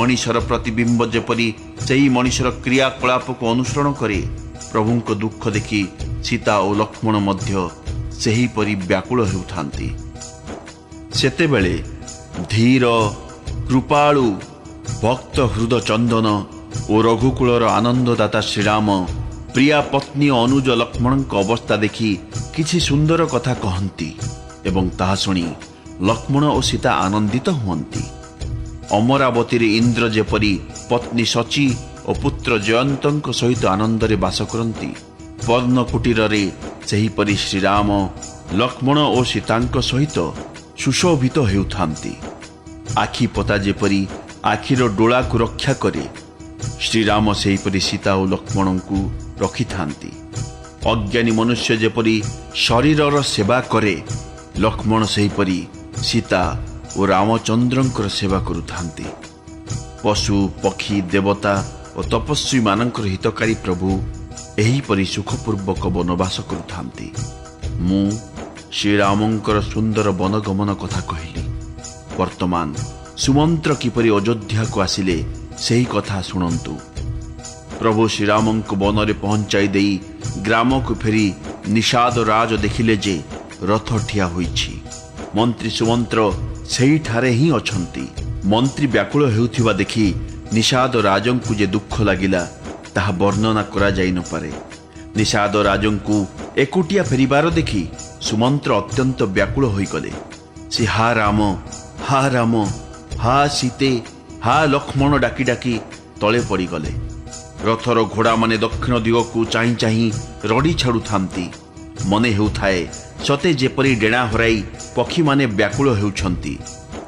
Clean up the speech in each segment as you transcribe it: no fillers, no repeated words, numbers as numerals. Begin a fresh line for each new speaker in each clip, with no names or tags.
मनीषर प्रतिबिंब जेपरी सेही मनीषर क्रियाकलाप को अनुसरण करे प्रभुंक दुख देखि सीता और लक्ष्मण मध्य सेहीपरि व्याकुल हेउथांती। सेतेबेले धीर कृपाळु भक्त हृद चंदन और रघुकुलर आनंददाता श्रीराम प्रिया पत्नी अनुज लक्ष्मण अवस्था देखि किछि सुंदर कथा कहती एवं ताहा शुणी लक्ष्मण और सीता आनंदित हुअंती। अमरावती इंद्र जेपरी पत्नी शची और पुत्र जयंत सहित आनंदरे बास करती पर्णकुटीर सेहीपरि श्रीराम लक्ष्मण और सीतांक सहित सुशोभित हेउथांती। आखि पता जेपरी आखिर डोला को रक्षा करे श्रीराम सेहीपरि सीता और लक्ष्मण को रखि थांती। अज्ञानी मनुष्य जेपरी शरीरर सेवा करे लक्ष्मण सेहीपरि सीता और रामचंद्रंकर सेवा करुथांती। पशु पक्षी देवता और तपस्वी मानकर हितकारी प्रभु एहीपरि सुखपूर्वक वनवास करुथांती। मु श्रीरामंकर सुंदर वनगमन कथा कहली। वर्तमान सुमंत्र किपरि अयोध्या को आसिले सेही कथा शुणंतु। प्रभु श्रीराम को वन में पहुंचाई देई ग्राम को फेरी निषाद राज देखिले जे रथ ठिया होईछि। मंत्री सुमंत्र सेही ठारे ही अछंती। मंत्री व्याकुल हेउथिबा देखि निषाद राजन को जे दुख लागिला ताहा वर्णना करा जाई न पारे। निषाद राजन को एकुटिया फेरिबार देखि सुमंत्र अत्यंत व्याकुल होई गले। से हा राम हा सीते हा लक्ष्मण डाकी डाकी तले पड़ी गले। रथर घोड़ा माने दक्षिण दिग को चाही चाही रड़ी छाड़ू थांती। मने हेउथाए सते जेपरी डेणा हराई पक्षी माने व्याकुल हेउछंती।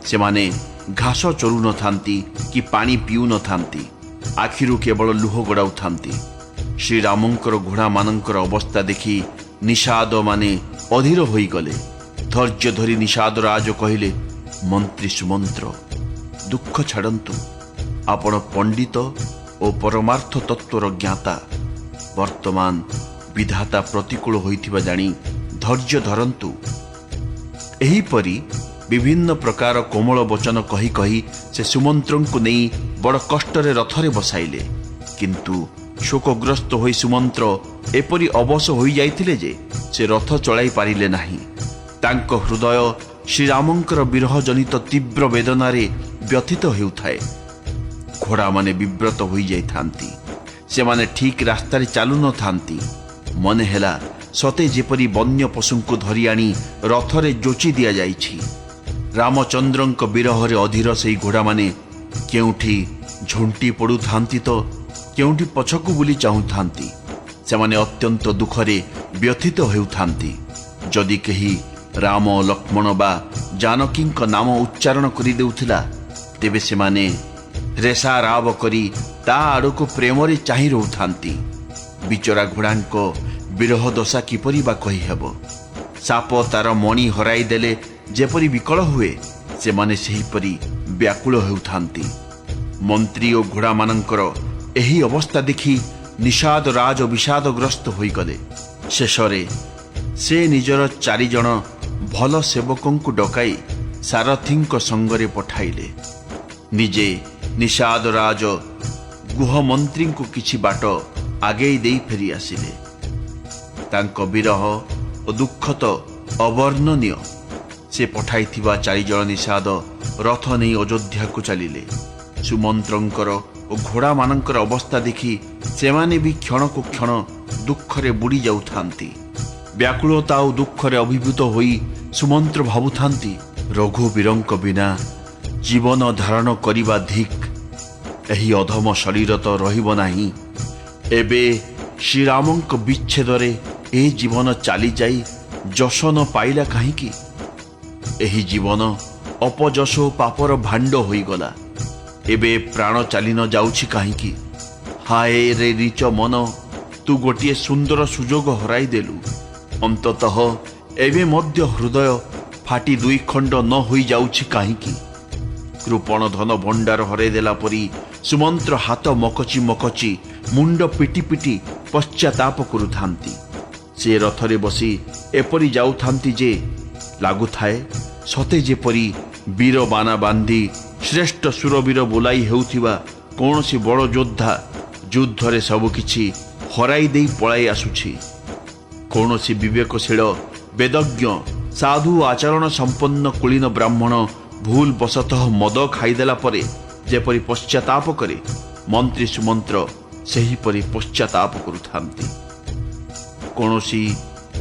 से माने घास चरु न थांती कि पानी पीऊ न थांती। आखिरु केवल लुह गड़ाऊ थांती। श्रीरामंकर घोड़ा मानंकर अवस्था देखि निषाद माने अधीर होई गले। धैर्य धरी निषाद राज कहिले मंत्री सुमंत्र दुख छाड़ंतु। आपण पंडित और परमार्थ तत्वर ज्ञाता। वर्तमान विधाता प्रतिकूल होइथिबा जानी धैर्य धरंतु। एहीपरि विभिन्न प्रकार कोमल वचन कही कही से सुमंत्रं को नहीं बड़ कष्टरे रथरे बसाइले। किंतु शोकग्रस्त होई सुमंत्र एपरि अवश होई जाइथिले जे से रथ चलाई पारिले नाही। तांको हृदय श्रीरामंकर विरह जनित तीव्र वेदनारे व्यथित हेउथाए। घोड़ा माने विव्रत होई जाई थांती। से माने ठीक रास्तारे चालू न थांती। मने हेला सते जेपरी वन्य पशु को धरी आनी रथरे जोची दिया जाइछि। रामचंद्रंक विरहरे अधीर सेई घोड़ा माने केउठी झुंटी पड़ू थांती तो केउठी पछकु बुली चाहू थांती। से माने अत्यंत दुखरे व्यथित हेउथांती। जदि केही राम लक्ष्मण बा जानकी नाम उच्चारण करि देउथिला तेबे से माने रेसा राव करी ता आड़को प्रेमरे चाही रहउथांती। बिचरा घोड़ांको विरह दशा किपरि बा कहि हेबो। साप तार मणि हराई देले जेपरि विकल हुए से माने सेहीपरि व्याकुल हेउथांती। मंत्री और घोड़ा मानंकर एही अवस्था देखि निषाद राज विषादग्रस्त होई गले। शेषरे से निजर 4 जन भल सेवकों को डकाई सारथींक संगरे पठाइले। निजे निषाद राज गुह मंत्री को किछि बाट आगे दे फेरी आसिले। तांको विरह और दुख तो अवर्णनीय। से पठाई 4 जन निषाद रथ नहीं अयोध्या को चलिले। सुमंत्रंकर और घोड़ा मानंकर अवस्था देखि सेमाने भी क्षण को क्षण दुखरे बुड़ी जाउथांती। व्याकुलता और दुखरे अभिभूत होई सुमंत्र भावुथांती रघुवीरंक बिना जीवन धारण करिबा धिक। एही अधम शरीर तो रहिबो नाही। एबे श्रीरामंक विच्छेदरे ए जीवन चली जाई जश न पाइला काहीकि। एही जीवन अपजश पापर भांड होई गला। एबे प्राण चली न जाउछि काहीकि। हाय रे रीच मन तू गोटिए सुंदर सुजोग हराई देलु। अंततः एबे मध्य हृदय फाटी 2 खंड न होई जाउछि काहीकि। कृपण धन भंडार हराई देला परी सुमंत्र हाथ मकची मकची मुंड पिटी पिटी पश्चाताप करुथांती। से रथरे बसी एपरी जाउथांती जे लागुथाए सते जेपरी वीर बाना बांधी ଶ୍ରେଷ୍ଠ ସୁରବୀର ବୋଲାଇ ହେଉଥିବା କୌଣସି ବଡ଼ ଯୋଦ୍ଧା ଯୁଦ୍ଧରେ ସବୁକିଛି ହରାଇ ଦେଇ ପଳାଇ ଆସୁଛି। କୌଣସି ବିବେକଶୀଳ ବେଦଜ୍ଞ ସାଧୁ ଆଚରଣ ସମ୍ପନ୍ନ କୁଳୀନ ବ୍ରାହ୍ମଣ ଭୁଲ ବଶତଃ ମଦ ଖାଇଦେଲା ପରେ ଯେପରି ପଶ୍ଚାତାପ କରେ, ମନ୍ତ୍ରୀ ସୁମନ୍ତ୍ର ସେହିପରି ପଶ୍ଚାତାପ କରୁଥାନ୍ତି। କୌଣସି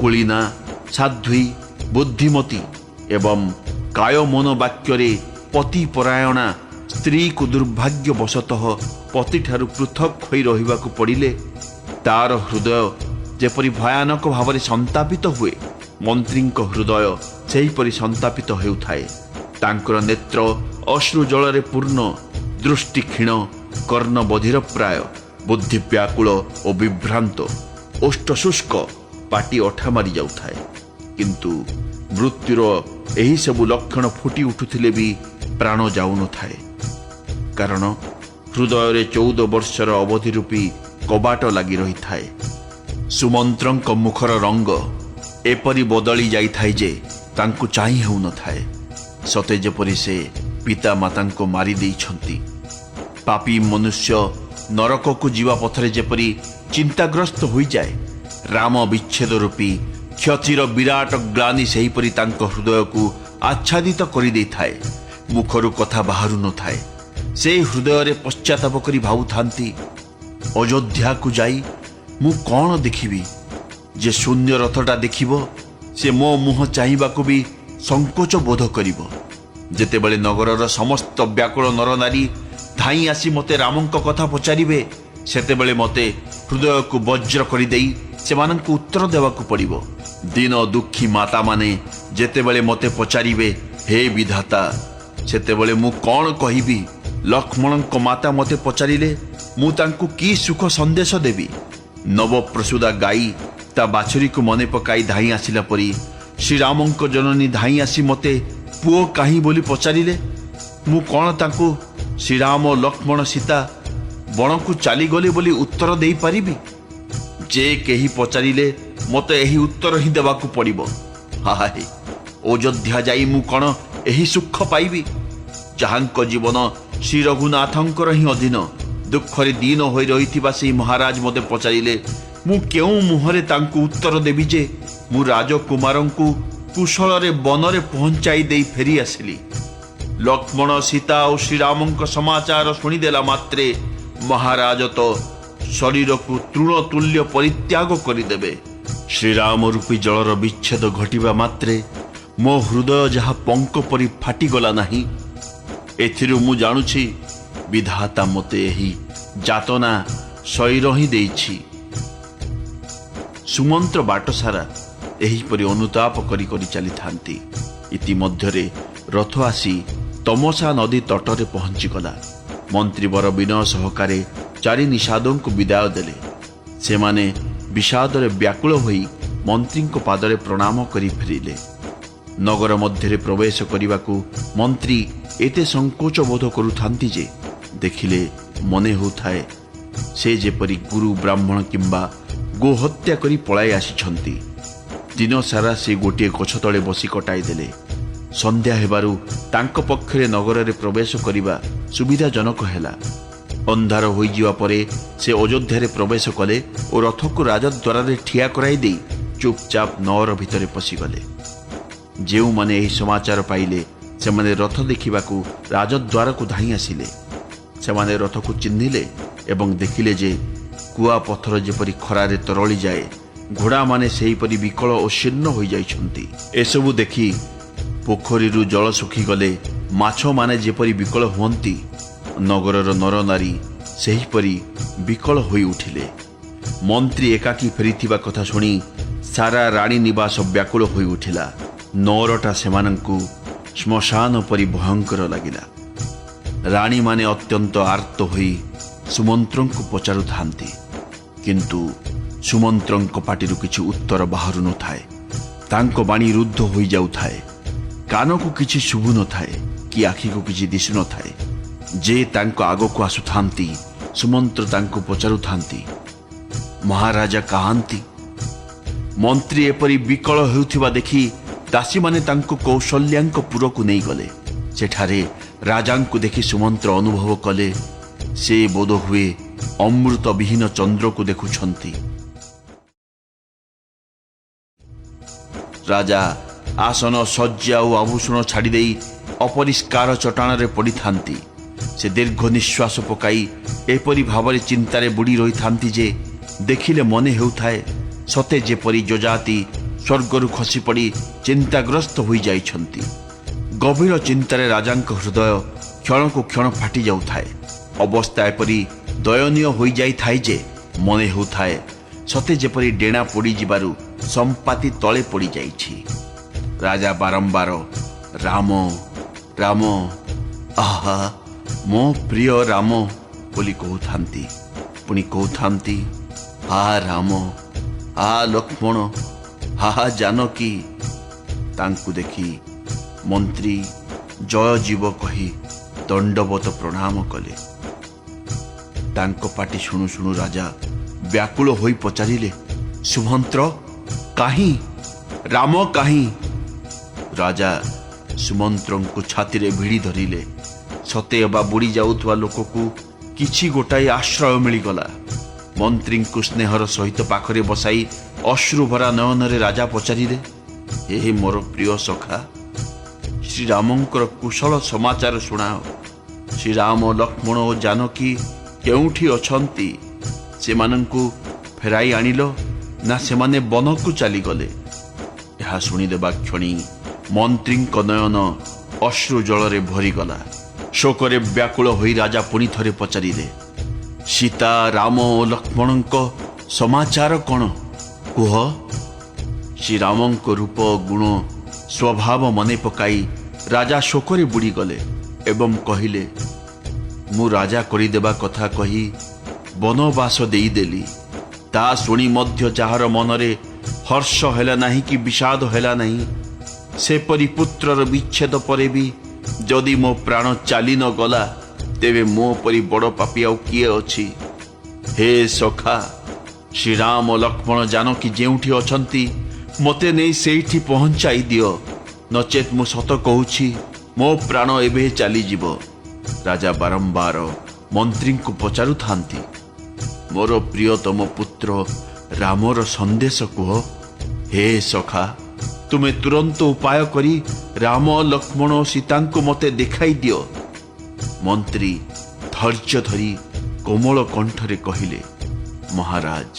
କୁଳୀନା ସାଧ୍ୱୀ ବୁଦ୍ଧିମତୀ ଏବଂ କାୟ ମନ ବାକ୍ୟରେ ପତିପରାୟଣା ସ୍ତ୍ରୀକୁ ଦୁର୍ଭାଗ୍ୟବଶତଃ ପତିଠାରୁ ପୃଥକ୍ ହୋଇ ରହିବାକୁ ପଡ଼ିଲେ ତାର ହୃଦୟ ଯେପରି ଭୟାନକ ଭାବରେ ସନ୍ତାପିତ ହୁଏ, ମନ୍ତ୍ରୀଙ୍କ ହୃଦୟ ସେହିପରି ସନ୍ତାପିତ ହେଉଥାଏ। ତାଙ୍କର ନେତ୍ର ଅଶ୍ରୁ ଜଳରେ ପୂର୍ଣ୍ଣ, ଦୃଷ୍ଟି କ୍ଷୀଣ, କର୍ଣ୍ଣ ବଧିର ପ୍ରାୟ, ବୁଦ୍ଧି ବ୍ୟାକୁଳ ଓ ବିଭ୍ରାନ୍ତ, ଓଷ୍ଠ ଶୁଷ୍କ, ପାଟି ଅଠା ମାରି ଯାଉଥାଏ। କିନ୍ତୁ ମୃତ୍ୟୁର ଏହିସବୁ ଲକ୍ଷଣ ଫୁଟି ଉଠୁଥିଲେ ବି ପ୍ରାଣ ଯାଉନଥାଏ। କାରଣ ହୃଦୟରେ 14 ବର୍ଷର ଅବଧି ରୂପୀ କବାଟ ଲାଗି ରହିଥାଏ। ସୁମନ୍ତ୍ରଙ୍କ ମୁଖର ରଙ୍ଗ ଏପରି ବଦଳି ଯାଇଥାଏ ଯେ ତାଙ୍କୁ ଚାହିଁ ହେଉନଥାଏ, ସତେ ଯେପରି ସେ ପିତା ମାତାଙ୍କୁ ମାରି ଦେଇଛନ୍ତି। ପାପୀ ମନୁଷ୍ୟ ନରକକୁ ଯିବା ପଥରେ ଯେପରି ଚିନ୍ତାଗ୍ରସ୍ତ ହୋଇଯାଏ, ରାମ ବିଚ୍ଛେଦ ରୂପୀ କ୍ଷତିର ବିରାଟ ଗ୍ଳାନି ସେହିପରି ତାଙ୍କ ହୃଦୟକୁ ଆଚ୍ଛାଦିତ କରିଦେଇଥାଏ। ମୁଖରୁ କଥା ବାହାରୁ ନଥାଏ। ସେ ହୃଦୟରେ ପଶ୍ଚାତାପ କରି ଭାବୁଥାନ୍ତି, ଅଯୋଧ୍ୟାକୁ ଯାଇ ମୁଁ କ'ଣ ଦେଖିବି? ଯେ ଶୂନ୍ୟ ରଥଟା ଦେଖିବ ସେ ମୋ ମୁହଁ ଚାହିଁବାକୁ ବି ସଂକୋଚ ବୋଧ କରିବ। ଯେତେବେଳେ ନଗରର ସମସ୍ତ ବ୍ୟାକୁଳ ନରନାରୀ ଧାଇଁ ଆସି ମୋତେ ରାମଙ୍କ କଥା ପଚାରିବେ, ସେତେବେଳେ ମୋତେ ହୃଦୟକୁ ବଜ୍ର କରିଦେଇ ସେମାନଙ୍କୁ ଉତ୍ତର ଦେବାକୁ ପଡ଼ିବ। ଦିନ ଦୁଃଖୀ ମାତାମାନେ ଯେତେବେଳେ ମୋତେ ପଚାରିବେ, ହେ ବିଧାତା, ସେତେବେଳେ ମୁଁ କ'ଣ କହିବି? ଲକ୍ଷ୍ମଣଙ୍କ ମାତା ମୋତେ ପଚାରିଲେ ମୁଁ ତାଙ୍କୁ କି ସୁଖ ସନ୍ଦେଶ ଦେବି? ନବପ୍ରସୂଦା ଗାଈ ତା ବାଛୁରୀକୁ ମନେ ପକାଇ ଧାଇଁ ଆସିଲା ପରି ଶ୍ରୀରାମଙ୍କ ଜନନୀ ଧାଇଁ ଆସି ମୋତେ ପୁଅ କାହିଁ ବୋଲି ପଚାରିଲେ ମୁଁ କ'ଣ ତାଙ୍କୁ ଶ୍ରୀରାମ ଲକ୍ଷ୍ମଣ ସୀତା ବଣକୁ ଚାଲିଗଲେ ବୋଲି ଉତ୍ତର ଦେଇପାରିବି? ଯେ କେହି ପଚାରିଲେ ମୋତେ ଏହି ଉତ୍ତର ହିଁ ଦେବାକୁ ପଡ଼ିବ। ହାଏ, ଅଯୋଧ୍ୟା ଯାଇ ମୁଁ କ'ଣ ଏହି ସୁଖ ପାଇବି? ଯାହାଙ୍କ ଜୀବନ ଶ୍ରୀ ରଘୁନାଥଙ୍କର ହିଁ ଅଧୀନ, ଦୁଃଖରେ ଦୀନ ହୋଇ ରହିଥିବା ସେହି ମହାରାଜ ମୋତେ ପଚାରିଲେ ମୁଁ କେଉଁ ମୁହଁରେ ତାଙ୍କୁ ଉତ୍ତର ଦେବି ଯେ ମୁଁ ରାଜକୁମାରଙ୍କୁ କୁଶଳରେ ବନରେ ପହଞ୍ଚାଇ ଦେଇ ଫେରି ଆସିଲି। ଲକ୍ଷ୍ମଣ ସୀତା ଓ ଶ୍ରୀରାମଙ୍କ ସମାଚାର ଶୁଣିଦେଲା ମାତ୍ରେ ମହାରାଜ ତ ଶରୀରକୁ ତୃଣ ତୁଲ୍ୟ ପରିତ୍ୟାଗ କରିଦେବେ। ଶ୍ରୀରାମ ରୂପୀ ଜଳର ବିଚ୍ଛେଦ ଘଟିବା ମାତ୍ରେ ମୋ ହୃଦୟ ଯାହା ପଙ୍କ ପରି ଫାଟିଗଲା ନାହିଁ, ଏଥିରୁ ମୁଁ ଜାଣୁଛି ବିଧାତା ମୋତେ ଏହି ଯାତନା ଶୈର ହିଁ ଦେଇଛି। ସୁମନ୍ତ୍ର ବାଟ ସାରା ଏହିପରି ଅନୁତାପ କରି କରି ଚାଲିଥାନ୍ତି। ଇତିମଧ୍ୟରେ ରଥ ଆସି ତମସା ନଦୀ ତଟରେ ପହଞ୍ଚିଗଲା। ମନ୍ତ୍ରୀବର ବିନୟ ସହକାରେ ଚାରି ନିଷାଦଙ୍କୁ ବିଦାୟ ଦେଲେ। ସେମାନେ ବିଷାଦରେ ବ୍ୟାକୁଳ ହୋଇ ମନ୍ତ୍ରୀଙ୍କ ପାଦରେ ପ୍ରଣାମ କରି ଫେରିଲେ। ନଗର ମଧ୍ୟରେ ପ୍ରବେଶ କରିବାକୁ ମନ୍ତ୍ରୀ ଏତେ ସଂକୋଚ ବୋଧ କରୁଥାନ୍ତି ଯେ ଦେଖିଲେ ମନେ ହେଉଥାଏ ସେ ଯେପରି ଗୁରୁ ବ୍ରାହ୍ମଣ କିମ୍ବା ଗୋହତ୍ୟା କରି ପଳାଇ ଆସିଛନ୍ତି। ଦିନ ସାରା ସେ ଗୋଟିଏ ଗଛ ତଳେ ବସି କଟାଇ ଦେଲେ। ସନ୍ଧ୍ୟା ହେବାରୁ ତାଙ୍କ ପକ୍ଷରେ ନଗରରେ ପ୍ରବେଶ କରିବା ସୁବିଧାଜନକ ହେଲା। ଅନ୍ଧାର ହୋଇଯିବା ପରେ ସେ ଅଯୋଧ୍ୟାରେ ପ୍ରବେଶ କଲେ ଓ ରଥକୁ ରାଜଦ୍ୱାରରେ ଠିଆ କରାଇ ଦେଇ ଚୁପଚାପ ନଅର ଭିତରେ ପଶିଗଲେ। ଯେଉଁମାନେ ଏହି ସମାଚାର ପାଇଲେ ସେମାନେ ରଥ ଦେଖିବାକୁ ରାଜଦ୍ୱାରକୁ ଧାଇଁ ଆସିଲେ। ସେମାନେ ରଥକୁ ଚିହ୍ନିଲେ ଏବଂ ଦେଖିଲେ ଯେ କୁଆ ପଥର ଯେପରି ଖରାରେ ତରଳିଯାଏ, ଘୋଡ଼ାମାନେ ସେହିପରି ବିକଳ ଓ ଶୀର୍ଣ୍ଣ ହୋଇଯାଇଛନ୍ତି। ଏସବୁ ଦେଖି ପୋଖରୀରୁ ଜଳ ଶୁଖିଗଲେ ମାଛମାନେ ଯେପରି ବିକଳ ହୁଅନ୍ତି, ନଗରର ନରନାରୀ ସେହିପରି ବିକଳ ହୋଇ ଉଠିଲେ। ମନ୍ତ୍ରୀ ଏକାକୀ ଫେରିଥିବା କଥା ଶୁଣି ସାରା ରାଣୀ ନିବାସ ବ୍ୟାକୁଳ ହୋଇ ଉଠିଲା। ନଅରଟା ସେମାନଙ୍କୁ ଶ୍ମଶାନ ପରି ଭୟଙ୍କର ଲାଗିଲା। ରାଣୀମାନେ ଅତ୍ୟନ୍ତ ଆର୍ତ୍ତ ହୋଇ ସୁମନ୍ତ୍ରଙ୍କୁ ପଚାରୁଥାନ୍ତି, କିନ୍ତୁ ସୁମନ୍ତ୍ରଙ୍କ ପାଟିରୁ କିଛି ଉତ୍ତର ବାହାରୁ ନଥାଏ। ତାଙ୍କ ବାଣୀ ରୁଦ୍ଧ ହୋଇଯାଉଥାଏ। କାନକୁ କିଛି ଶୁଭୁ ନଥାଏ କି ଆଖିକୁ କିଛି ଦିଶୁନଥାଏ। ଯେ ତାଙ୍କ ଆଗକୁ ଆସୁଥାନ୍ତି, ସୁମନ୍ତ୍ର ତାଙ୍କୁ ପଚାରୁଥାନ୍ତି, ମହାରାଜା କାହାନ୍ତି? ମନ୍ତ୍ରୀ ଏପରି ବିକଳ ହେଉଥିବା ଦେଖି ଦାସୀମାନେ ତାଙ୍କୁ କୌଶଲ୍ୟାଙ୍କ ପୁରକୁ ନେଇଗଲେ। ସେଠାରେ ରାଜାଙ୍କୁ ଦେଖି ସୁମନ୍ତ୍ର ଅନୁଭବ କଲେ ସେ ବୋଧହୁଏ ଅମୃତ ବିହୀନ ଚନ୍ଦ୍ରକୁ ଦେଖୁଛନ୍ତି। ରାଜା ଆସନ ଶଯ୍ୟା ଓ ଆଭୂଷଣ ଛାଡ଼ିଦେଇ ଅପରିଷ୍କାର ଚଟାଣରେ ପଡ଼ିଥାନ୍ତି। ସେ ଦୀର୍ଘ ନିଶ୍ୱାସ ପକାଇ ଏପରି ଭାବରେ ଚିନ୍ତାରେ ବୁଡ଼ି ରହିଥାନ୍ତି ଯେ ଦେଖିଲେ ମନେ ହେଉଥାଏ ସତେ ଯେପରି ଯଯାତି ସ୍ୱର୍ଗରୁ ଖସିପଡ଼ି ଚିନ୍ତାଗ୍ରସ୍ତ ହୋଇଯାଇଛନ୍ତି। ଗଭୀର ଚିନ୍ତାରେ ରାଜାଙ୍କ ହୃଦୟ କ୍ଷଣକୁ କ୍ଷଣ ଫାଟି ଯାଉଥାଏ। ଅବସ୍ଥା ଏପରି ଦୟନୀୟ ହୋଇଯାଇଥାଏ ଯେ ମନେ ହେଉଥାଏ ସତେ ଯେପରି ଡେଣା ପୋଡ଼ିଯିବାରୁ ସମ୍ପାତି ତଳେ ପଡ଼ିଯାଇଛି। ରାଜା ବାରମ୍ବାର ରାମ ରାମ ଆହା ମୋ ପ୍ରିୟ ରାମ ବୋଲି କହୁଥାନ୍ତି। ପୁଣି କହୁଥାନ୍ତି ହା ରାମ ହା ଲକ୍ଷ୍ମଣ ହା ଜାନକୀ। ତାଙ୍କୁ ଦେଖି ମନ୍ତ୍ରୀ ଜୟ ଜୀବ କହି ଦଣ୍ଡବତ ପ୍ରଣାମ କଲେ। ତାଙ୍କ ପାଟି ଶୁଣୁ ଶୁଣୁ ରାଜା ବ୍ୟାକୁଳ ହୋଇ ପଚାରିଲେ ସୁମନ୍ତ୍ର କାହିଁ ରାମ କାହିଁ? ରାଜା ସୁମନ୍ତ୍ରଙ୍କୁ ଛାତିରେ ଭିଡ଼ି ଧରିଲେ। ସତେ ଅବା ବୁଡ଼ି ଯାଉଥିବା ଲୋକକୁ କିଛି ଗୋଟାଏ ଆଶ୍ରୟ ମିଳିଗଲା। ମନ୍ତ୍ରୀଙ୍କୁ ସ୍ନେହର ସହିତ ପାଖରେ ବସାଇ ଅଶ୍ରୁଭରା ନୟନରେ ରାଜା ପଚାରିଲେ ହେ ମୋର ପ୍ରିୟ ସଖା, ଶ୍ରୀରାମଙ୍କର କୁଶଳ ସମାଚାର ଶୁଣାଅ। ଶ୍ରୀରାମ ଲକ୍ଷ୍ମଣ ଓ ଜାନକୀ କେଉଁଠି ଅଛନ୍ତି? ସେମାନଙ୍କୁ ଫେରାଇ ଆଣିଲ ନା ସେମାନେ ବନକୁ ଚାଲିଗଲେ? ଏହା ଶୁଣିଦେବା କ୍ଷଣି ମନ୍ତ୍ରୀଙ୍କ ନୟନ ଅଶ୍ରୁ ଜଳରେ ଭରିଗଲା। ଶୋକରେ ବ୍ୟାକୁଳ ହୋଇ ରାଜା ପୁଣି ଥରେ ପଚାରିଲେ ସୀତା ରାମ ଓ ଲକ୍ଷ୍ମଣଙ୍କ ସମାଚାର କ'ଣ କୁହ? ଶ୍ରୀରାମଙ୍କ ରୂପ ଗୁଣ ସ୍ୱଭାବ ମନେ ପକାଇ ରାଜା ଶୋକରେ ବୁଡ଼ିଗଲେ ଏବଂ କହିଲେ ମୁଁ ରାଜା କରିଦେବା କଥା କହି ବନବାସ ଦେଇଦେଲି। ତା ଶୁଣି ମଧ୍ୟ ଯାହାର ମନରେ ହର୍ଷ ହେଲା ନାହିଁ କି ବିଷାଦ ହେଲା ନାହିଁ, ସେପରି ପୁତ୍ରର ବିଚ୍ଛେଦ ପରେ ବି ଯଦି ମୋ ପ୍ରାଣ ଚାଲି ନ ଗଲା ତେବେ ମୋ ପରି ବଡ଼ ପାପୀ ଆଉ କିଏ ଅଛି? ହେ ସଖା, ଶ୍ରୀରାମ ଲକ୍ଷ୍ମଣ ଜାନକୀ ଯେଉଁଠି ଅଛନ୍ତି ମୋତେ ନେଇ ସେଇଠି ପହଞ୍ଚାଇ ଦିଅ, ନଚେତ୍ ମୁଁ ସତ କହୁଛି ମୋ ପ୍ରାଣ ଏବେ ଚାଲିଯିବ। ରାଜା ବାରମ୍ବାର ମନ୍ତ୍ରୀଙ୍କୁ ପଚାରୁଥାନ୍ତି ମୋର ପ୍ରିୟତମ ପୁତ୍ର ରାମର ସନ୍ଦେଶ କୁହ। ହେ ସଖା, ତୁମେ ତୁରନ୍ତ ଉପାୟ କରି ରାମ ଲକ୍ଷ୍ମଣ ଓ ସୀତାଙ୍କୁ ମୋତେ ଦେଖାଇ ଦିଅ। ମନ୍ତ୍ରୀ ଧୈର୍ଯ୍ୟ ଧରି କୋମଳ କଣ୍ଠରେ କହିଲେ ମହାରାଜ,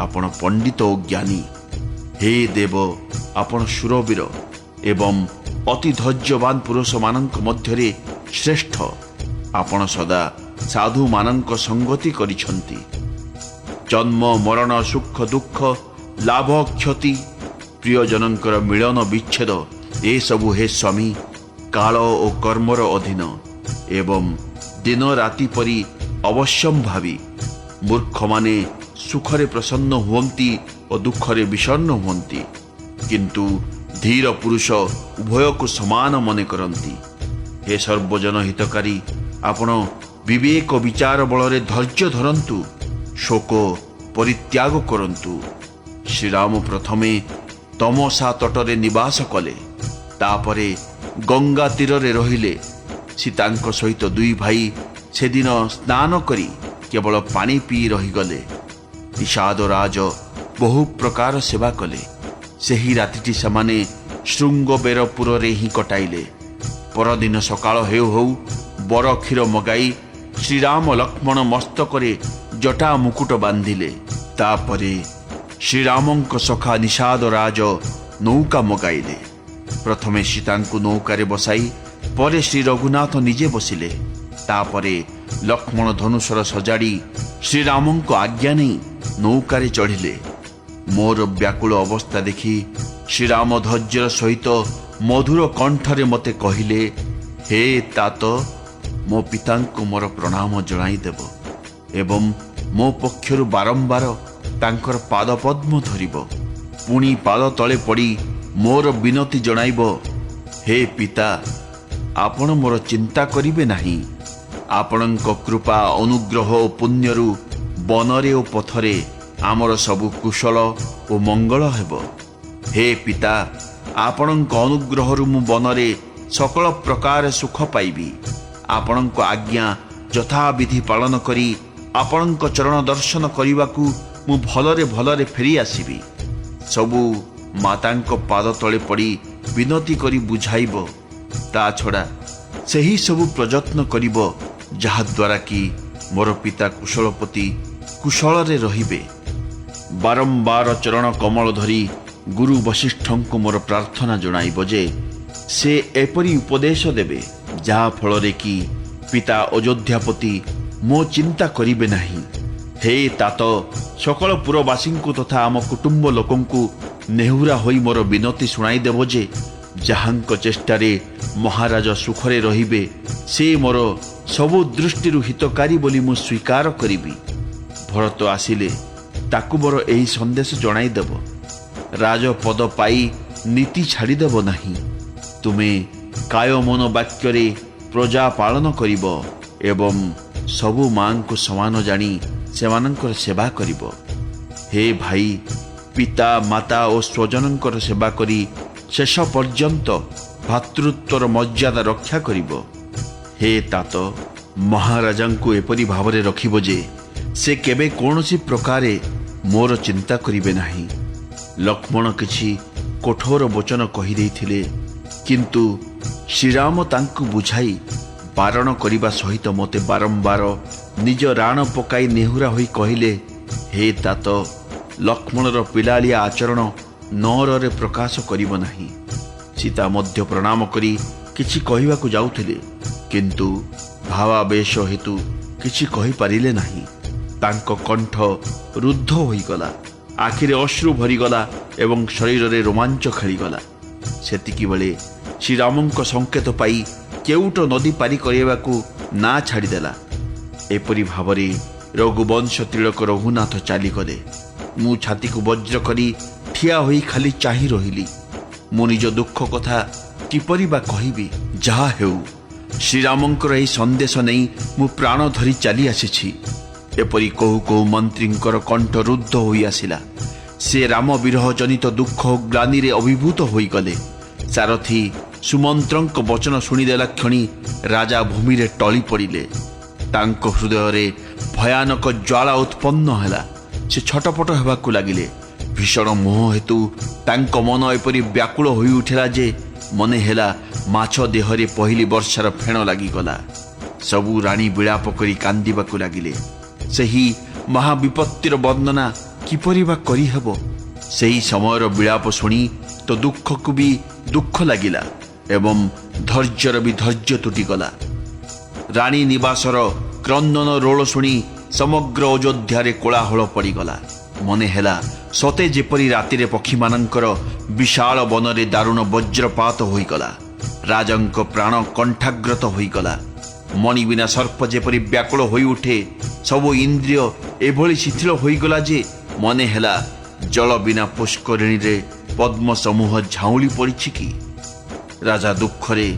ଆପଣ ପଣ୍ଡିତ ଓ ଜ୍ଞାନୀ। ହେ ଦେବ, ଆପଣ ଶୂରବୀର ଏବଂ ଅତି ଧୈର୍ଯ୍ୟବାନ ପୁରୁଷମାନଙ୍କ ମଧ୍ୟରେ ଶ୍ରେଷ୍ଠ। ଆପଣ ସଦା ସାଧୁମାନଙ୍କ ସଙ୍ଗତି କରିଛନ୍ତି। ଜନ୍ମ ମରଣ ସୁଖ ଦୁଃଖ ଲାଭ କ୍ଷତି ପ୍ରିୟଜନଙ୍କର ମିଳନ ବିଚ୍ଛେଦ ଏସବୁ ହେ ସ୍ୱାମୀ କାଳ ଓ କର୍ମର ଅଧୀନ ଏବଂ ଦିନ ରାତି ପରି ଅବଶ୍ୟମ୍ଭାବୀ। ମୂର୍ଖମାନେ ସୁଖରେ ପ୍ରସନ୍ନ ହୁଅନ୍ତି ଓ ଦୁଃଖରେ ବିଷଣ୍ଣ ହୁଅନ୍ତି, କିନ୍ତୁ ଧୀର ପୁରୁଷ ଉଭୟକୁ ସମାନ ମନେ କରନ୍ତି। ହେ ସର୍ବଜନ ହିତକାରୀ, ଆପଣ ବିବେକ ବିଚାର ବଳରେ ଧୈର୍ଯ୍ୟ ଧରନ୍ତୁ, ଶୋକ ପରିତ୍ୟାଗ କରନ୍ତୁ। ଶ୍ରୀରାମ ପ୍ରଥମେ ତମସା ତଟରେ ନିବାସ କଲେ, ତାପରେ ଗଙ୍ଗା ତୀରରେ ରହିଲେ। ସୀତାଙ୍କ ସହିତ ଦୁଇ ଭାଇ ସେଦିନ ସ୍ନାନ କରି କେବଳ ପାଣି ପିଇ ରହିଗଲେ। ନିଷାଦରାଜ ବହୁ ପ୍ରକାର ସେବା କଲେ। ସେହି ରାତିଟି ସେମାନେ ଶୃଙ୍ଗବେରପୁରରେ ହିଁ କଟାଇଲେ। ପରଦିନ ସକାଳ ହେଉ ହେଉ ବର କ୍ଷୀର ମଗାଇ ଶ୍ରୀରାମ ଲକ୍ଷ୍ମଣ ମସ୍ତକରେ ଜଟା ମୁକୁଟ ବାନ୍ଧିଲେ। ତାପରେ ଶ୍ରୀରାମଙ୍କ ସଖା ନିଷାଦରାଜ ନୌକା ମଗାଇଲେ। ପ୍ରଥମେ ସୀତାଙ୍କୁ ନୌକାରେ ବସାଇ ପରେ ଶ୍ରୀ ରଘୁନାଥ ନିଜେ ବସିଲେ। ତାପରେ ଲକ୍ଷ୍ମଣ ଧନୁଷର ସଜାଡ଼ି ଶ୍ରୀରାମଙ୍କ ଆଜ୍ଞା ନେଇ ନୌକାରେ ଚଢ଼ିଲେ। ମୋର ବ୍ୟାକୁଳ ଅବସ୍ଥା ଦେଖି ଶ୍ରୀରାମ ଧୈର୍ଯ୍ୟର ସହିତ ମଧୁର କଣ୍ଠରେ ମୋତେ କହିଲେ ହେ ତାତ, ମୋ ପିତାଙ୍କୁ ମୋର ପ୍ରଣାମ ଜଣାଇଦେବ ଏବଂ ମୋ ପକ୍ଷରୁ ବାରମ୍ବାର ତାଙ୍କର ପାଦପଦ୍ମ ଧରିବ। ପୁଣି ପାଦ ତଳେ ପଡ଼ି ମୋର ବିନତି ଜଣାଇବ ହେ ପିତା, ଆପଣ ମୋର ଚିନ୍ତା କରିବେ ନାହିଁ। ଆପଣଙ୍କ କୃପା ଅନୁଗ୍ରହ ଓ ପୁଣ୍ୟରୁ ବନରେ ଓ ପଥରେ ଆମର ସବୁ କୁଶଳ ଓ ମଙ୍ଗଳ ହେବ। ହେ ପିତା, ଆପଣଙ୍କ ଅନୁଗ୍ରହରୁ ମୁଁ ବନରେ सकल प्रकार सुख पाइबी। आपणक आज्ञा यथाविधि पालन करी आपणक चरण दर्शन करने मु भलरे भलरे फेरी आसीबी। सबू मातांक पाद तले पड़ी विनती करी बुझाइब। ता छड़ा सही सबू प्रयत्न करिब जहाद्वारा कि मोर पिता कुशलपति कुशलरे रहिबे। बारंबार चरण कमल धरी गुरु वशिष्ठ को मोर प्रार्थना जणाइब जे से एपरी उपदेश देबे जहा फलरे कि पिता अयोध्यापति मो चिंता करिबे नहीं। हे तात सकल पुरवासी तथा आम कुटुंब लोकंकु नेहुरा होई मोर विनती शुणाई देव जे जहांक चेष्टारे महाराज सुखरे रहिबे से मोर सबु दृष्टि हितकारी बोली मु स्वीकार करिबी। भरत आसिले ताकु मोर एही संदेश जणाई देव राजपद पाई नीति छाड़ीदेव नहीं। तुमे काय मन वाक्य प्रजा पालन करिब एवं सबु मां को समान जानी सेमानंकर सेवा करिब। हे भाई पिता माता और स्वजनंकर सेवा करी शेष पर्यंत भातृत्वर मर्यादा रक्षा करिब। हे तात महाराजांकु एपरी भावरे रखिब जे से केबे कोनोसी प्रकारे मोर चिंता करिबे नाही। लक्ष्मण किछि कठोर वचन कहि देइथिले किंतु श्रीराम तांकु बुझाई बारण करिबा सहित मते बारंबार निज राण पकाई नेहुरा होई कहिले हे तात लक्ष्मणर पिलालिया आचरण नौरे प्रकाश करिब नाही। सीता मध्य प्रणाम करी किछि कहिबाकु जाउथिले किंतु भावावेश हेतु किछि कहि पारिले नाही। तांको कंठ रुद्ध होईगला, आखिरे अश्रु भरीगला एवं शरीर रे रोमांच खेलीगला। सेतिकी बेले श्रीरामंक संकेत पाई केउट नदी पारी करिबाकु ना छाड़ीदेला। एपरी भावरे रघुवंश तिलक रघुनाथ चालीगले। मु छाती को वज्र करी ठिया होई खाली चाही रहिली। मु निज दुख कथा किपरि बा कहिबी। जहा हेउ श्रीरामंकर एही संदेश नहीं मु प्राण धरी चली आसीछि। एपरी कहु कहु मंत्रींकर कंठ रुद्ध होई आसिला। से राम विरह जनित दुख ग्लानि रे अभिभूत होई गले। सारथी सुमंत्रंक वचन शुणीदेला क्षणी राजा भूमि रे टली पड़िले। तांको हृदय रे भयानक ज्वाला उत्पन्न हैला। से छटपट हेबाकु लागिले। भीषण मोह हेतु तांको मन एपरी व्याकुल होई उठिला जे मने हेला माछ देहरे पहली वर्षार फेण लागिगला। सबू राणी विलाप करी कांदिबाकु लागिले। सही महाविपत्तिर वर्णना किपरि बा करि हेबो। सही समयर विलाप शुणी तो दुख को भी दुख लागिला एवं धैर्यर भी धैर्य तुटिगला। राणी निवासर क्रंदन रोल शुणी समग्र अयोध्यारे कोलाहल पड़ीगला। मने हेला सते जेपरी रातिरे पक्षी मानंकर विशाल वनरे दारुण वज्रपात होईगला। राजंक प्राण कंठाग्रत होईगला। मणि बिना सर्प जेपरी व्याकुल होई उठे सबु इंद्रिय एभली शिथिल होईगला जे मने हेला जल बिना पुष्करिणी रे पद्म समूह झाउली पड़िछि कि। राजा दुखरे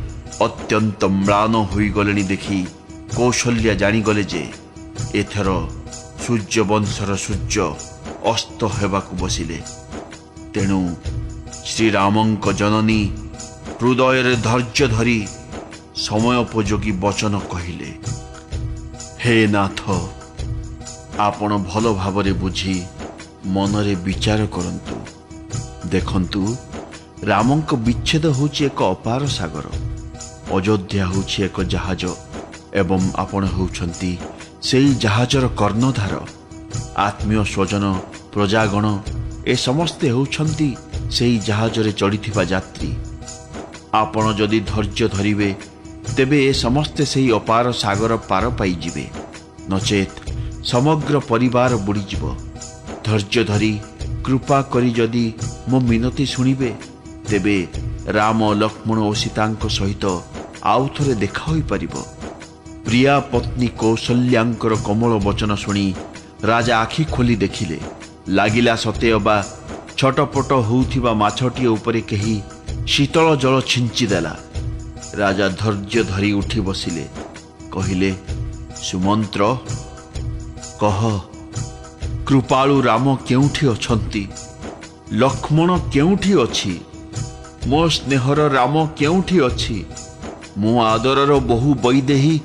अत्यंत म्लान होईगलेनी देखि कौशल्या जानिगले जे एथर सूर्यवंशर सूर्य अस्त हेबाकु बसिले। तेणु श्रीरामंक जननी हृदय धैर्य धरी समयोपयोगी वचन कहिले। हे नाथ आपण भल भावरे बुझी मनरे विचार करंतु। देखंतु रामंक विच्छेद होछि एक अपार सागर। अयोध्या होछि एक जहाज एवं आपण होउछंती सेई जहाजर कर्णधार। आत्मीय स्वजन प्रजागण ए समस्ते होउछंती सेई जहाजरे चढ़िथिबा यात्री। आपण जदि धैर्य धरिबे तेबे ए समस्ते सेई अपार सागर पार पाई जिबे। नचेत समग्र परिवार बुड़ीजिब। धैर्य धरी कृपा करी जदि मो मिनती शुणिबे तेबे राम लक्ष्मण और सीतांक सहित आउ थरे देखा होई परिबो। प्रिया पत्नी कौशल्यांकर कमल वचन शुणी राजा आखि खोली देखिले। लागिला सते अबा छटपट होउथिबा माछटिए उपरे केही शीतल जल छिंची देला। राजा धैर्य धरी उठी बसिले। कहिले सुमंत्र कह कृपालु राम केउठी अछंती? लक्ष्मण केउठी अछि? मो स्नेहर राम केउठी अछि? ମୋ ଆଦରର ବୋହୂ ବୈଦେହୀ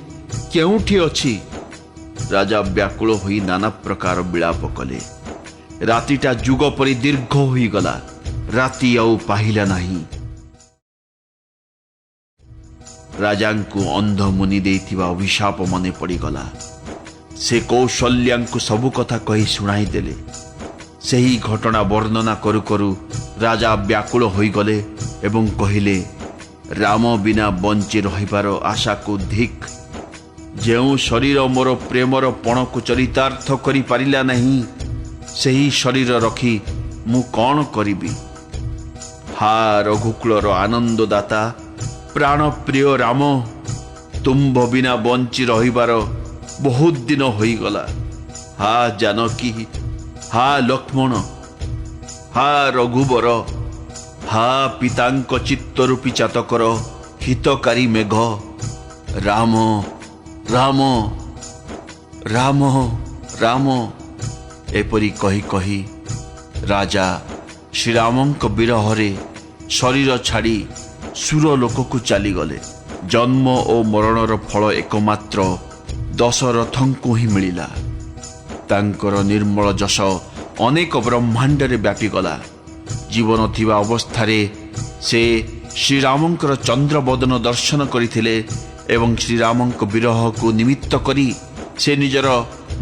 କେଉଁଠି ଅଛି? ରାଜା ବ୍ୟାକୁଳ ହୋଇ ନାନା ପ୍ରକାର ବିଳାପ କଲେ। ରାତିଟା ଯୁଗ ପରି ଦୀର୍ଘ ହୋଇଗଲା। ରାତି ଆଉ ପାହିଲା ନାହିଁ। ରାଜାଙ୍କୁ ଅନ୍ଧ ମୁନି ଦେଇଥିବା ଅଭିଶାପ ମନେ ପଡ଼ିଗଲା। ସେ କୌଶଲ୍ୟାଙ୍କୁ ସବୁ କଥା କହି ଶୁଣାଇଦେଲେ। ସେହି ଘଟଣା ବର୍ଣ୍ଣନା କରୁ କରୁ ରାଜା ବ୍ୟାକୁଳ ହୋଇଗଲେ ଏବଂ କହିଲେ, ରାମ ବିନା ବଞ୍ଚି ରହିବାର ଆଶାକୁ ଧିକ୍। ଯେଉଁ ଶରୀର ମୋର ପ୍ରେମର ପଣକୁ ଚରିତାର୍ଥ କରିପାରିଲା ନାହିଁ, ସେହି ଶରୀର ରଖି ମୁଁ କ'ଣ କରିବି? ହା ରଘୁକୁଳର ଆନନ୍ଦଦାତା, ପ୍ରାଣପ୍ରିୟ ରାମ, ତୁମ୍ଭ ବିନା ବଞ୍ଚି ରହିବାର ବହୁତ ଦିନ ହୋଇଗଲା। ହା ଜାନକୀ, ହା ଲକ୍ଷ୍ମଣ, ହା ରଘୁବର, ହା ପିତାଙ୍କ ଚିତ୍ତରୂପୀ ଚାତକର ହିତକାରୀ ମେଘ, ରାମ ରାମ ରାମ ରାମ। ଏପରି କହି କହି ରାଜା ଶ୍ରୀରାମଙ୍କ ବିରହରେ ଶରୀର ଛାଡ଼ି ସୁରଲୋକକୁ ଚାଲିଗଲେ। ଜନ୍ମ ଓ ମରଣର ଫଳ ଏକମାତ୍ର ଦଶରଥଙ୍କୁ ହିଁ ମିଳିଲା। ତାଙ୍କର ନିର୍ମଳ ଯଶ ଅନେକ ବ୍ରହ୍ମାଣ୍ଡରେ ବ୍ୟାପିଗଲା। ଜୀବନ ଥିବା ଅବସ୍ଥାରେ ସେ ଶ୍ରୀରାମଙ୍କର ଚନ୍ଦ୍ରବଦନ ଦର୍ଶନ କରିଥିଲେ ଏବଂ ଶ୍ରୀରାମଙ୍କ ବିରହକୁ ନିମିତ୍ତ କରି ସେ ନିଜର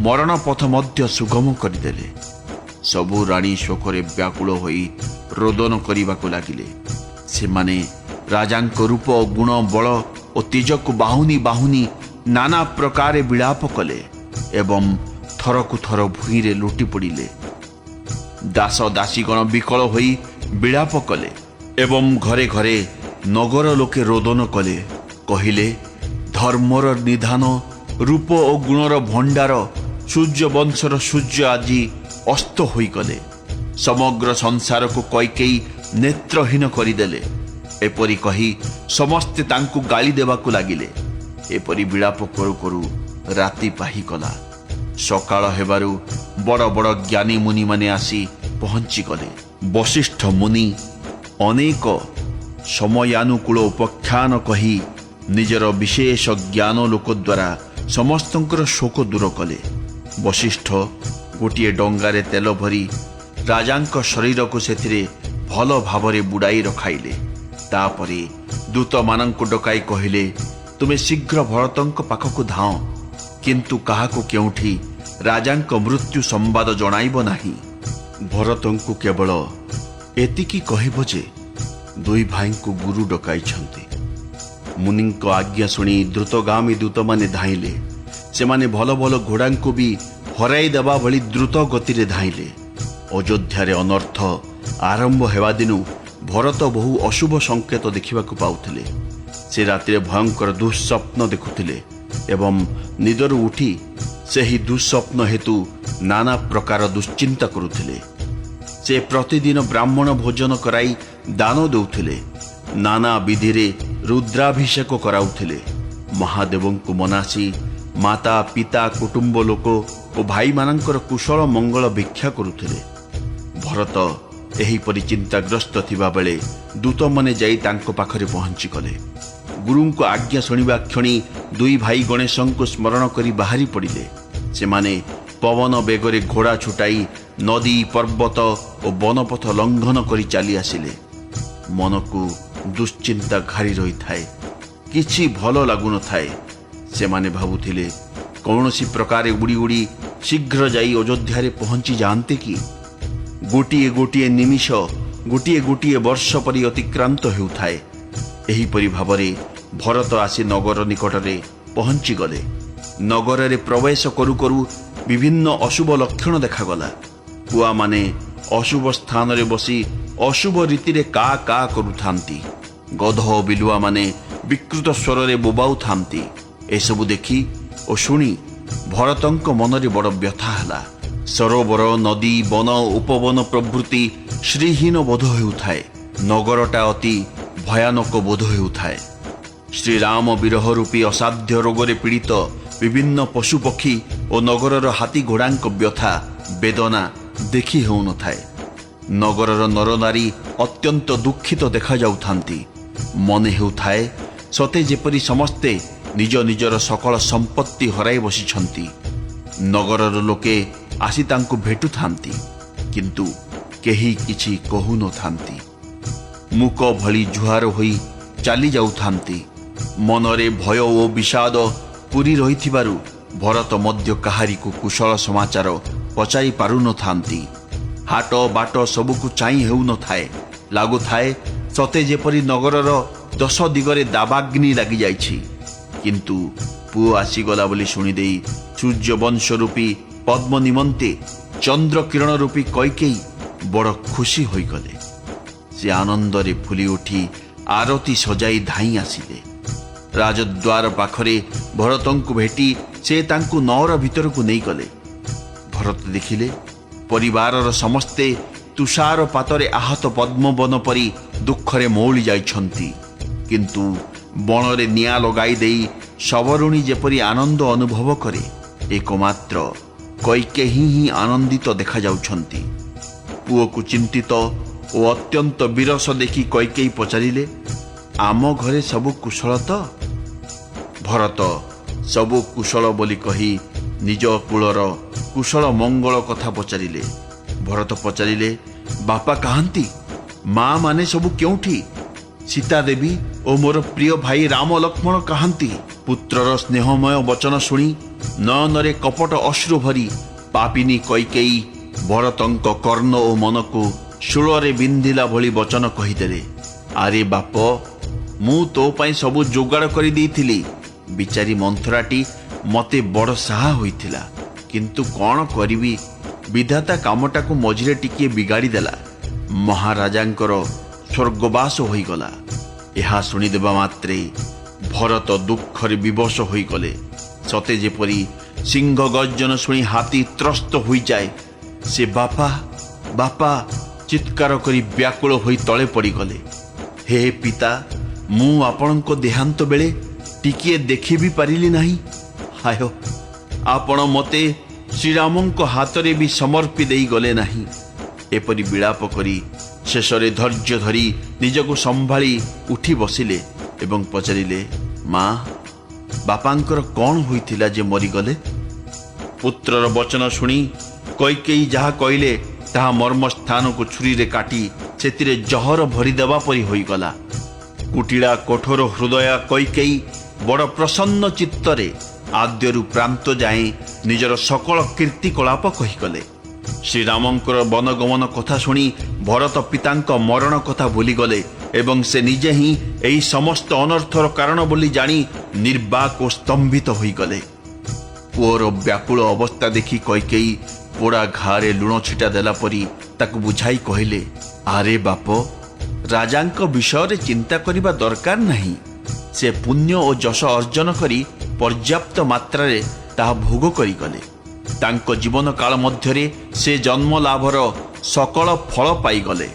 ମରଣ ପଥ ମଧ୍ୟ ସୁଗମ କରିଦେଲେ। ସବୁ ରାଣୀ ଶୋକରେ ବ୍ୟାକୁଳ ହୋଇ ରୋଦନ କରିବାକୁ ଲାଗିଲେ। ସେମାନେ ରାଜାଙ୍କ ରୂପ, ଗୁଣ, ବଳ ଓ ତେଜକୁ ବାହୁନି ବାହୁନି ନାନା ପ୍ରକାରେ ବିଳାପ କଲେ ଏବଂ ଥରକୁ ଥର ଭୂଇଁରେ ଲୋଟି ପଡ଼ିଲେ। ଦାସ ଦାସୀଗଣ ବିକଳ ହୋଇ ବିଳାପ କଲେ ଏବଂ ଘରେ ଘରେ ନଗର ଲୋକେ ରୋଦନ କଲେ। କହିଲେ, ଧର୍ମର ନିଧାନ, ରୂପ ଓ ଗୁଣର ଭଣ୍ଡାର ସୂର୍ଯ୍ୟବଂଶର ସୂର୍ଯ୍ୟ ଆଜି ଅସ୍ତ ହୋଇଗଲେ। ସମଗ୍ର ସଂସାରକୁ କୈକେୟୀ ନେତ୍ରହୀନ କରିଦେଲେ। ଏପରି କହି ସମସ୍ତେ ତାଙ୍କୁ ଗାଳି ଦେବାକୁ ଲାଗିଲେ। ଏପରି ବିଳାପ କରୁ କରୁ ରାତି ପାହିଗଲା। ସକାଳ ହେବାରୁ ବଡ଼ ବଡ଼ ଜ୍ଞାନୀ ମୁନିମାନେ ଆସି ପହଞ୍ଚିଗଲେ। ବଶିଷ୍ଠ ମୁନି ଅନେକ ସମୟାନୁକୂଳ ଉପାଖ୍ୟାନ କହି ନିଜର ବିଶେଷ ଜ୍ଞାନ ଲୋକ ଦ୍ୱାରା ସମସ୍ତଙ୍କର ଶୋକ ଦୂର କଲେ। ବଶିଷ୍ଠ ଗୋଟିଏ ଡଙ୍ଗାରେ ତେଲ ଭରି ରାଜାଙ୍କ ଶରୀରକୁ ସେଥିରେ ଭଲ ଭାବରେ ବୁଡ଼ାଇ ରଖାଇଲେ। ତାପରେ ଦୂତମାନଙ୍କୁ ଡକାଇ କହିଲେ, ତୁମେ ଶୀଘ୍ର ଭରତଙ୍କ ପାଖକୁ ଧାଅ, କିନ୍ତୁ କାହାକୁ କେଉଁଠି ରାଜାଙ୍କ ମୃତ୍ୟୁ ସମ୍ବାଦ ଜଣାଇବ ନାହିଁ। ଭରତଙ୍କୁ କେବଳ ଏତିକି କହିବ ଯେ ଦୁଇ ଭାଇଙ୍କୁ ଗୁରୁ ଡକାଇଛନ୍ତି। ମୁନିଙ୍କ ଆଜ୍ଞା ଶୁଣି ଦ୍ରୁତଗାମୀ ଦୂତମାନେ ଧାଇଁଲେ। ସେମାନେ ଭଲ ଭଲ ଘୋଡ଼ାଙ୍କୁ ବି ହରାଇ ଦେବା ଭଳି ଦ୍ରୁତ ଗତିରେ ଧାଇଁଲେ। ଅଯୋଧ୍ୟାରେ ଅନର୍ଥ ଆରମ୍ଭ ହେବା ଦିନୁ ଭରତ ବହୁ ଅଶୁଭ ସଂକେତ ଦେଖିବାକୁ ପାଉଥିଲେ। ସେ ରାତିରେ ଭୟଙ୍କର ଦୁଃସ୍ୱପ୍ନ ଦେଖୁଥିଲେ ଏବଂ ନିଦରୁ ଉଠି ସେହି ଦୁଃସ୍ୱପ୍ନ ହେତୁ ନାନା ପ୍ରକାର ଦୁଶ୍ଚିନ୍ତା କରୁଥିଲେ। ସେ ପ୍ରତିଦିନ ବ୍ରାହ୍ମଣ ଭୋଜନ କରାଇ ଦାନ ଦେଉଥିଲେ। ନାନା ବିଧିରେ ରୁଦ୍ରାଭିଷେକ କରାଉଥିଲେ। ମହାଦେବଙ୍କୁ ମନାସି ମାତା, ପିତା, କୁଟୁମ୍ବ ଲୋକ ଓ ଭାଇମାନଙ୍କର କୁଶଳ ମଙ୍ଗଳ ଭିକ୍ଷା କରୁଥିଲେ। ଭରତ ଏହିପରି ଚିନ୍ତାଗ୍ରସ୍ତ ଥିବାବେଳେ ଦୂତମାନେ ଯାଇ ତାଙ୍କ ପାଖରେ ପହଞ୍ଚିଗଲେ। ଗୁରୁଙ୍କ ଆଜ୍ଞା ଶୁଣିବା କ୍ଷଣି ଦୁଇ ଭାଇ ଗଣେଶଙ୍କୁ ସ୍ମରଣ କରି ବାହାରି ପଡ଼ିଲେ। ସେମାନେ ପବନ ବେଗରେ ଘୋଡ଼ା ଛୁଟାଇ ନଦୀ, ପର୍ବତ ଓ ବନପଥ ଲଙ୍ଘନ କରି ଚାଲି ଆସିଲେ। ମନକୁ ଦୁଶ୍ଚିନ୍ତା ଘାରି ରହିଥାଏ। କିଛି ଭଲ ଲାଗୁନଥାଏ। ସେମାନେ ଭାବୁଥିଲେ, କୌଣସି ପ୍ରକାରେ ଉଡ଼ି ଉଡ଼ି ଶୀଘ୍ର ଯାଇ ଅଯୋଧ୍ୟାରେ ପହଞ୍ଚି ଯାଆନ୍ତେ କି? ଗୋଟିଏ ଗୋଟିଏ ନିମିଷ, ଗୋଟିଏ ଗୋଟିଏ ବର୍ଷ ପରି ଅତିକ୍ରାନ୍ତ ହେଉଥାଏ। ଏହିପରି ଭାବରେ ଭରତ ଆସି ନଗର ନିକଟରେ ପହଞ୍ଚିଗଲେ। ନଗରରେ ପ୍ରବେଶ କରୁ କରୁ ବିଭିନ୍ନ ଅଶୁଭ ଲକ୍ଷଣ ଦେଖାଗଲା। କୁଆମାନେ ଅଶୁଭ ସ୍ଥାନରେ ବସି ଅଶୁଭ ରୀତିରେ କା କା କରୁଥାନ୍ତି। ଗଧ ଓ ବିଲୁଆମାନେ ବିକୃତ ସ୍ୱରରେ ବୋବାଉଥାନ୍ତି। ଏସବୁ ଦେଖି ଓ ଶୁଣି ଭରତଙ୍କ ମନରେ ବଡ଼ ବ୍ୟଥା ହେଲା। ସରୋବର, ନଦୀ, ବନ, ଉପବନ ପ୍ରଭୃତି ଶ୍ରୀହୀନ ବୋଧ ହେଉଥାଏ। ନଗରଟା ଅତି ଭୟାନକ ବୋଧ ହେଉଥାଏ। ଶ୍ରୀରାମ ବିରହ ରୂପୀ ଅସାଧ୍ୟ ରୋଗରେ ପୀଡ଼ିତ ବିଭିନ୍ନ ପଶୁପକ୍ଷୀ ଓ ନଗରର ହାତୀ ଘୋଡ଼ାଙ୍କ ବ୍ୟଥା ବେଦନା ଦେଖି ହେଉନଥାଏ। ନଗରର ନରନାରୀ ଅତ୍ୟନ୍ତ ଦୁଃଖିତ ଦେଖାଯାଉଥାନ୍ତି। ମନେ ହେଉଥାଏ ସତେ ଯେପରି ସମସ୍ତେ ନିଜ ନିଜର ସକଳ ସମ୍ପତ୍ତି ହରାଇ ବସିଛନ୍ତି। ନଗରର ଲୋକେ ଆସି ତାଙ୍କୁ ଭେଟୁଥାନ୍ତି, କିନ୍ତୁ କେହି କିଛି କହୁନଥାନ୍ତି। ମୂକ ଭଳି ଜୁହାର ହୋଇ ଚାଲି ଯାଉଥାନ୍ତି। ମନରେ ଭୟ ଓ ବିଷାଦ ପୂରି ରହିଥିବାରୁ ଭରତ ମଧ୍ୟ କାହାରିକୁ କୁଶଳ ସମାଚାର ପଚାରି ପାରୁନଥାନ୍ତି। ହାଟ ବାଟ ସବୁକୁ ଚାହିଁ ହେଉନଥାଏ। ଲାଗୁଥାଏ ସତେ ଯେପରି ନଗରର 10 ଦିଗରେ ଦାବାଗ୍ନି ଲାଗିଯାଇଛି। କିନ୍ତୁ ପୁଅ ଆସିଗଲା ବୋଲି ଶୁଣିଦେଇ ସୂର୍ଯ୍ୟବଂଶ ରୂପୀ ପଦ୍ମ ନିମନ୍ତେ ଚନ୍ଦ୍ର କିରଣ ରୂପୀ କୈକେୟୀ ବଡ଼ ଖୁସି ହୋଇଗଲେ। ସେ ଆନନ୍ଦରେ ଫୁଲି ଉଠି ଆରତି ସଜାଇ ଧାଇଁ ଆସିଲେ। ରାଜଦ୍ୱାର ପାଖରେ ଭରତଙ୍କୁ ଭେଟି ସେ ତାଙ୍କୁ ନଅର ଭିତରକୁ ନେଇଗଲେ। ଭରତ ଦେଖିଲେ ପରିବାରର ସମସ୍ତେ ତୁଷାର ପାତରେ ଆହତ ପଦ୍ମବନ ପରି ଦୁଃଖରେ ମଉଳି ଯାଇଛନ୍ତି। କିନ୍ତୁ ବଣରେ ନିଆଁ ଲଗାଇ ଦେଇ ଶବରୁଣୀ ଯେପରି ଆନନ୍ଦ ଅନୁଭବ କରେ, ଏକମାତ୍ର କୈକେୟୀ ହିଁ ଆନନ୍ଦିତ ଦେଖାଯାଉଛନ୍ତି। ପୁଅକୁ ଚିନ୍ତିତ ଓ ଅତ୍ୟନ୍ତ ବିରସ ଦେଖି କୈକେୟୀ ପଚାରିଲେ, ଆମ ଘରେ ସବୁ କୁଶଳ ତ? ଭରତ ସବୁ କୁଶଳ ବୋଲି କହି ନିଜ କୁଳର କୁଶଳ ମଙ୍ଗଳ କଥା ପଚାରିଲେ। ଭରତ ପଚାରିଲେ, ବାପା କାହାନ୍ତି? ମା ମାନେ ସବୁ କେଉଁଠି? ସୀତା ଦେବୀ ଓ ମୋର ପ୍ରିୟ ଭାଇ ରାମ ଲକ୍ଷ୍ମଣ କାହାନ୍ତି? ପୁତ୍ରର ସ୍ନେହମୟ ବଚନ ଶୁଣି ନୟନରେ କପଟ ଅଶ୍ରୁ ଭରି ପାପିନୀ କୈକେୟୀ ଭରତଙ୍କ କର୍ଣ୍ଣ ଓ ମନକୁ ଶୂଳରେ ବିନ୍ଧିଲା ଭଳି ବଚନ କହିଦେଲେ, ଆରେ ବାପ, ମୁଁ ତୋ ପାଇଁ ସବୁ ଯୋଗାଡ଼ କରିଦେଇଥିଲି। ବିଚାରୀ ମନ୍ଥରାଟି ମୋତେ ବଡ଼ ସାହା ହୋଇଥିଲା, କିନ୍ତୁ କ'ଣ କରିବି, ବିଧାତା କାମଟାକୁ ମଝିରେ ଟିକିଏ ବିଗାଡ଼ି ଦେଲା। ମହାରାଜାଙ୍କର ସ୍ୱର୍ଗବାସ ହୋଇଗଲା। ଏହା ଶୁଣିଦେବା ମାତ୍ରେ ଭରତ ଦୁଃଖରେ ବିବଶ ହୋଇଗଲେ। ସତେ ଯେପରି ସିଂହ ଗର୍ଜନ ଶୁଣି ହାତୀ ତ୍ରସ୍ତ ହୋଇଯାଏ। ସେ ବାପା ବାପା ଚିତ୍କାର କରି ବ୍ୟାକୁଳ ହୋଇ ତଳେ ପଡ଼ିଗଲେ। ହେ ପିତା, ମୁଁ ଆପଣଙ୍କ ଦେହାନ୍ତ ବେଳେ ଟିକିଏ ଦେଖି ବି ପାରିଲି ନାହିଁ। ହାୟ, ଆପଣ ମୋତେ ଶ୍ରୀରାମଙ୍କ ହାତରେ ବି ସମର୍ପି ଦେଇଗଲେ ନାହିଁ। ଏପରି ବିଳାପ କରି ଶେଷରେ ଧୈର୍ଯ୍ୟ ଧରି ନିଜକୁ ସମ୍ଭାଳି ଉଠି ବସିଲେ ଏବଂ ପଚାରିଲେ, ମା, ବାପାଙ୍କର କ'ଣ ହୋଇଥିଲା ଯେ ମରିଗଲେ? ପୁତ୍ରର ବଚନ ଶୁଣି କୈକେୟୀ ଯାହା କହିଲେ ତାହା ମର୍ମସ୍ଥାନକୁ ଛୁରୀରେ କାଟି ସେଥିରେ ଜହର ଭରିଦେବା ପରି ହୋଇଗଲା। କୁଟିଳା କଠୋର ହୃଦୟା କୈକେୟୀ ବଡ଼ ପ୍ରସନ୍ନ ଚିତ୍ତରେ ଆଦ୍ୟରୁ ପ୍ରାନ୍ତ ଯାଏଁ ନିଜର ସକଳ କୀର୍ତ୍ତିକଳାପ କହିଗଲେ। ଶ୍ରୀରାମଙ୍କର ବନଗମନ କଥା ଶୁଣି ଭରତ ପିତାଙ୍କ ମରଣ କଥା ଭୁଲିଗଲେ ଏବଂ ସେ ନିଜେ ହିଁ ଏହି ସମସ୍ତ ଅନର୍ଥର କାରଣ ବୋଲି ଜାଣି ନିର୍ବାକ ଓ ସ୍ତମ୍ଭିତ ହୋଇଗଲେ। ପୁଅର ବ୍ୟାକୁଳ ଅବସ୍ଥା ଦେଖି କୈକେୟୀ ପୋଡ଼ା ଘାରେ ଲୁଣ ଛିଟା ଦେଲା ପରି ତାକୁ ବୁଝାଇ କହିଲେ, ଆରେ ବାପ, ରାଜାଙ୍କ ବିଷୟରେ ଚିନ୍ତା କରିବା ଦରକାର ନାହିଁ। ସେ ପୁଣ୍ୟ ଓ ଯଶ ଅର୍ଜନ କରି ପର୍ଯ୍ୟାପ୍ତ ମାତ୍ରାରେ ତାହା ଭୋଗ କରିଗଲେ। ତାଙ୍କ ଜୀବନ କାଳ ମଧ୍ୟରେ ସେ ଜନ୍ମ ଲାଭର ସକଳ ଫଳ ପାଇଗଲେ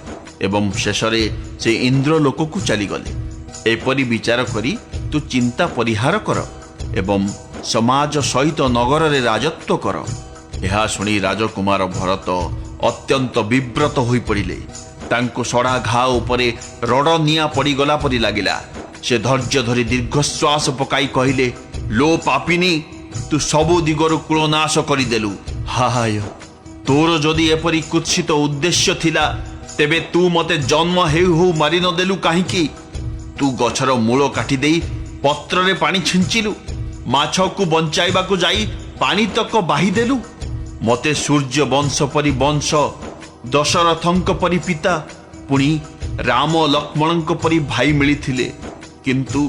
ଏବଂ ଶେଷରେ ସେ ଇନ୍ଦ୍ରଲୋକକୁ ଚାଲିଗଲେ। ଏପରି ବିଚାର କରି ତୁ ଚିନ୍ତା ପରିହାର କର ଏବଂ ସମାଜ ସହିତ ନଗରରେ ରାଜତ୍ୱ କର। ଏହା ଶୁଣି ରାଜକୁମାର ଭରତ ଅତ୍ୟନ୍ତ ବିବ୍ରତ ହୋଇପଡ଼ିଲେ। ତାଙ୍କୁ ସଡ଼ା ଘା ଉପରେ ରଡ଼ ନିଆଁ ପଡ଼ିଗଲା ପରି ଲାଗିଲା। ସେ ଧୈର୍ଯ୍ୟ ଧରି ଦୀର୍ଘଶ୍ୱାସ ପକାଇ କହିଲେ, ଲୋ ପାପିନୀ, ତୁ ସବୁ ଦିଗରୁ କୁଳନାଶ କରିଦେଲୁ। ହାୟ, ତୋର ଯଦି ଏପରି କୁତ୍ସିତ ଉଦ୍ଦେଶ୍ୟ ଥିଲା, ତେବେ ତୁ ମୋତେ ଜନ୍ମ ହେଉ ହେଉ ମାରି ନ ଦେଲୁ କାହିଁକି? ତୁ ଗଛର ମୂଳ କାଟିଦେଇ ପତ୍ରରେ ପାଣି ଛିଞ୍ଚିଲୁ। ମାଛକୁ ବଞ୍ଚାଇବାକୁ ଯାଇ ପାଣି ତକ ବାହିଦେଲୁ। ମୋତେ ସୂର୍ଯ୍ୟ ବଂଶ ପରି ବଂଶ, ଦଶରଥଙ୍କ ପରି ପିତା, ପୁଣି ରାମ ଲକ୍ଷ୍ମଣଙ୍କ ପରି ଭାଇ ମିଳିଥିଲେ, କିନ୍ତୁ